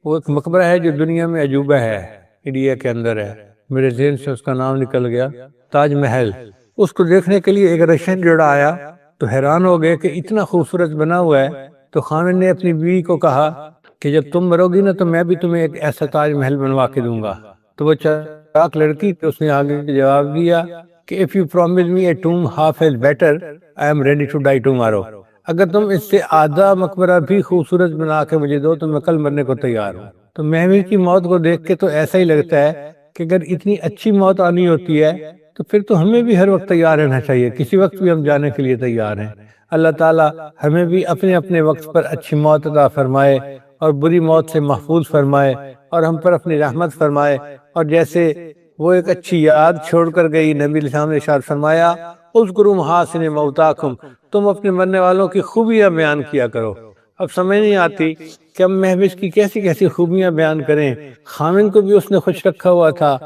وہ ایک مقبرہ ہے جو دنیا میں عجوبہ ہے، انڈیا کے اندر ہے، میرے ذہن سے اس کا نام نکل گیا، تاج محل۔ اس کو دیکھنے کے لیے ایک رشین جوڑا آیا تو حیران ہو گئے کہ اتنا خوبصورت بنا ہوا ہے۔ تو خامن نے اپنی بیوی کو کہا کہ جب تم مرو گی نا تو میں بھی تمہیں ایک ایسا تاج محل بنوا کے دوں گا۔ تو وہ چالاک لڑکی تو اس نے آگے جواب دیا کہ if you promise me a tomb half as better, I am ready to die tomorrow۔ اگر تم اس سے آدھا مقبرہ بھی خوبصورت بنا کے مجھے دو تو میں کل مرنے کو تیار ہوں۔ تو مہوش کی موت کو دیکھ کے تو ایسا ہی لگتا ہے کہ اگر اتنی اچھی موت آنی ہوتی ہے تو پھر تو ہمیں بھی ہر وقت تیار رہنا چاہیے، کسی وقت بھی ہم جانے کے لیے تیار ہیں۔ اللہ تعالیٰ ہمیں بھی اپنے اپنے وقت پر اچھی موت عطا فرمائے اور بری موت سے محفوظ فرمائے اور ہم پر اپنی رحمت فرمائے۔ اور جیسے وہ ایک اچھی یاد چھوڑ کر گئی، نبی علیہ السلام نے ارشاد فرمایا اذکروا محاسن موتاکم، تم اپنے مرنے والوں کی خوبیاں بیان کیا کرو۔ اب سمجھ نہیں آتی کہ ہم مہوش کی کیسی کیسی خوبیاں بیان کریں۔ خامن کو بھی اس نے خوش رکھا ہوا تھا،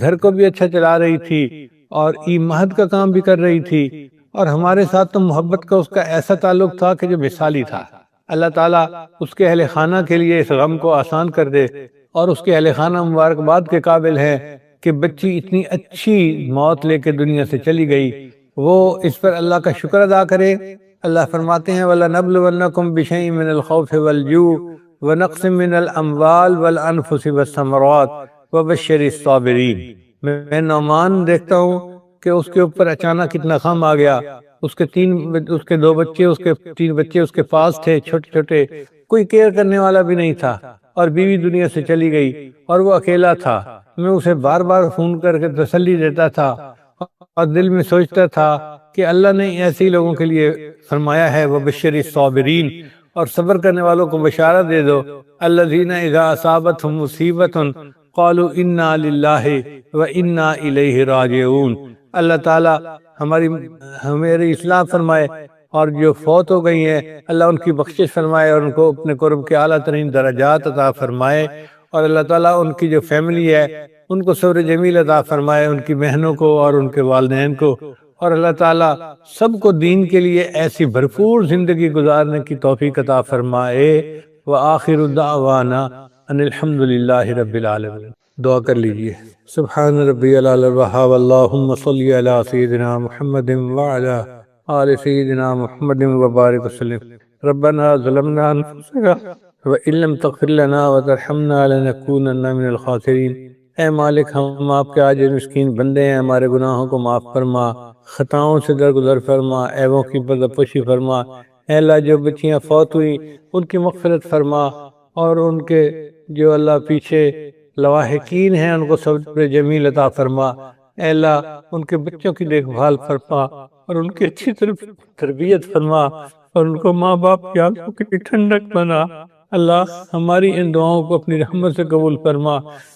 گھر کو بھی اچھا چلا رہی تھی اور مہد کا کام بھی کر رہی تھی، اور ہمارے ساتھ تو محبت کا اس کا ایسا تعلق تھا کہ جو مثالی تھا۔ اللہ تعالیٰ اس کے اہل خانہ کے لیے اس غم کو آسان کر دے، اور اس کے اہل خانہ مبارکباد کے قابل ہیں کہ بچی اتنی اچھی موت لے کے دنیا سے چلی گئی، وہ اس پر اللہ کا شکر ادا کرے۔ اللہ فرماتے ہیں وَلَنَبْلُوَنَّكُمْ بِشَيْءٍ مِّنَ الْخَوْفِ وَالْجُوعِ وَنَقْصٍ مِّنَ الْأَمْوَالِ وَالْأَنفُسِ وَالثَّمَرَاتِ وَبَشِّرِ الصَّابِرِينَ۔ میں نعمان دیکھتا ہوں کہ اس کے اوپر اچانک اتنا غم آ گیا، اس کے 2 بچے، اس کے 3 بچے اس کے پاس تھے چھوٹے چھوٹے، کوئی کیئر کرنے والا بھی نہیں تھا، اور بیوی دنیا سے چلی گئی اور وہ اکیلا تھا۔ میں اسے بار بار فون کر کے تسلی دیتا تھا اور دل میں سوچتا تھا کہ اللہ نے ایسے لوگوں کے لیے فرمایا ہے وَبَشِّرِ الصَّابِرِينَ، اور صبر کرنے والوں کو بشارت دے دو، الَّذِينَ إِذَا أَصَابَتْهُمْ مُصِيبَةٌ قَالُوا إِنَّا لِلَّهِ وَإِنَّا إِلَيْهِ رَاجِعُونَ۔ اللہ تعالیٰ ہماری اصلاح فرمائے، اور جو فوت ہو گئی ہیں اللہ ان کی بخشش فرمائے اور ان کو اپنے قرب کے اعلیٰ ترین درجات عطا فرمائے، اور اللہ تعالیٰ ان کی جو فیملی ہے ان کو صبر جمیل عطا فرمائے، ان کی بہنوں کو اور ان کے والدین کو، اور اللہ تعالیٰ سب کو دین کے لیے ایسی بھرپور زندگی گزارنے کی توفیق عطا فرمائے۔ وآخر دعوانا ان الحمد للہ رب العالمین۔ دعا کر لیجئے۔ سبحان ربی العلی الوہاب، اللہم صلی علی سیدنا محمد وعلی آل سیدنا محمد وبارک وسلم۔ ربنا ظلمنا انفسنا وَإِن لَّمْ تَغْفِرْ لَنَا وَتَرْحَمْنَا لَنَكُونَنَّ مِنَ الْخَاسِرِينَ۔ اے مالک، ہم آپ کے عاجز مسکین بندے ہیں، ہمارے گناہوں کو معاف فرما، خطاؤں سے درگزر فرما، عیبوں کی پردہ فرما۔ اے اللہ، جو بچیاں فوت ہوئی ان کی مغفرت فرما، اور ان کے جو اللہ پیچھے لواحقین ہیں ان کو صبر جمیل عطا فرما۔ اے اللہ، ان کے بچوں کی دیکھ بھال فرما اور ان کی اچھی طرح تربیت فرما، اور ان کو ماں باپ کی آنکھوں کی ٹھنڈک بنا۔ اللہ، ہماری ان دعاؤں کو اپنی رحمت سے قبول فرما۔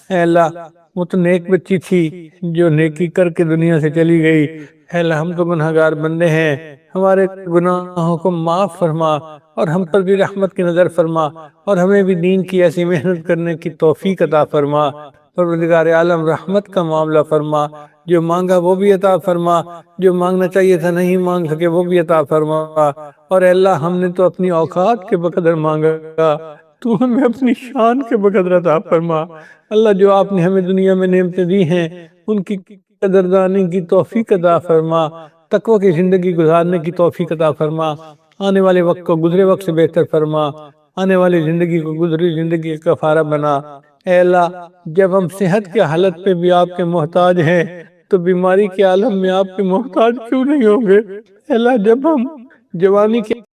اے اللہ، وہ تو نیک بچی تھی جو نیکی کر کے دنیا سے چلی گئی۔ اے اللہ، ہم تو گناہگار بندے ہیں، ہمارے گناہوں کو معاف فرما اور ہم پر بھی رحمت کی نظر فرما، اور ہمیں بھی دین کی ایسی محنت کرنے کی توفیق عطا فرما۔ پروردگار عالم، رحمت کا معاملہ فرما، جو مانگا وہ بھی عطا فرما، جو مانگنا چاہیے تھا نہیں مانگ سکے وہ بھی عطا فرما۔ اور اے اللہ، ہم نے تو اپنی اوقات کے بقدر مانگا، تو ہمیں اپنی شان کے بقدر عطا فرما۔ اللہ، جو آپ نے ہمیں دنیا میں نعمتیں دی ہیں ان کی قدردانی کی توفیق عطا فرما۔ تقوی کی زندگی گزارنے کی توفیق عطا فرما، آنے والے وقت کو گزرے وقت سے بہتر فرما، آنے والی زندگی کو گزری زندگی کا کفارہ بنا۔ اے اللہ، جب ہم صحت کے حالت پہ بھی آپ کے محتاج ہیں تو بیماری کے عالم میں آپ کے محتاج کیوں نہیں ہوں گے؟ اے اللہ، جب ہم جوانی کے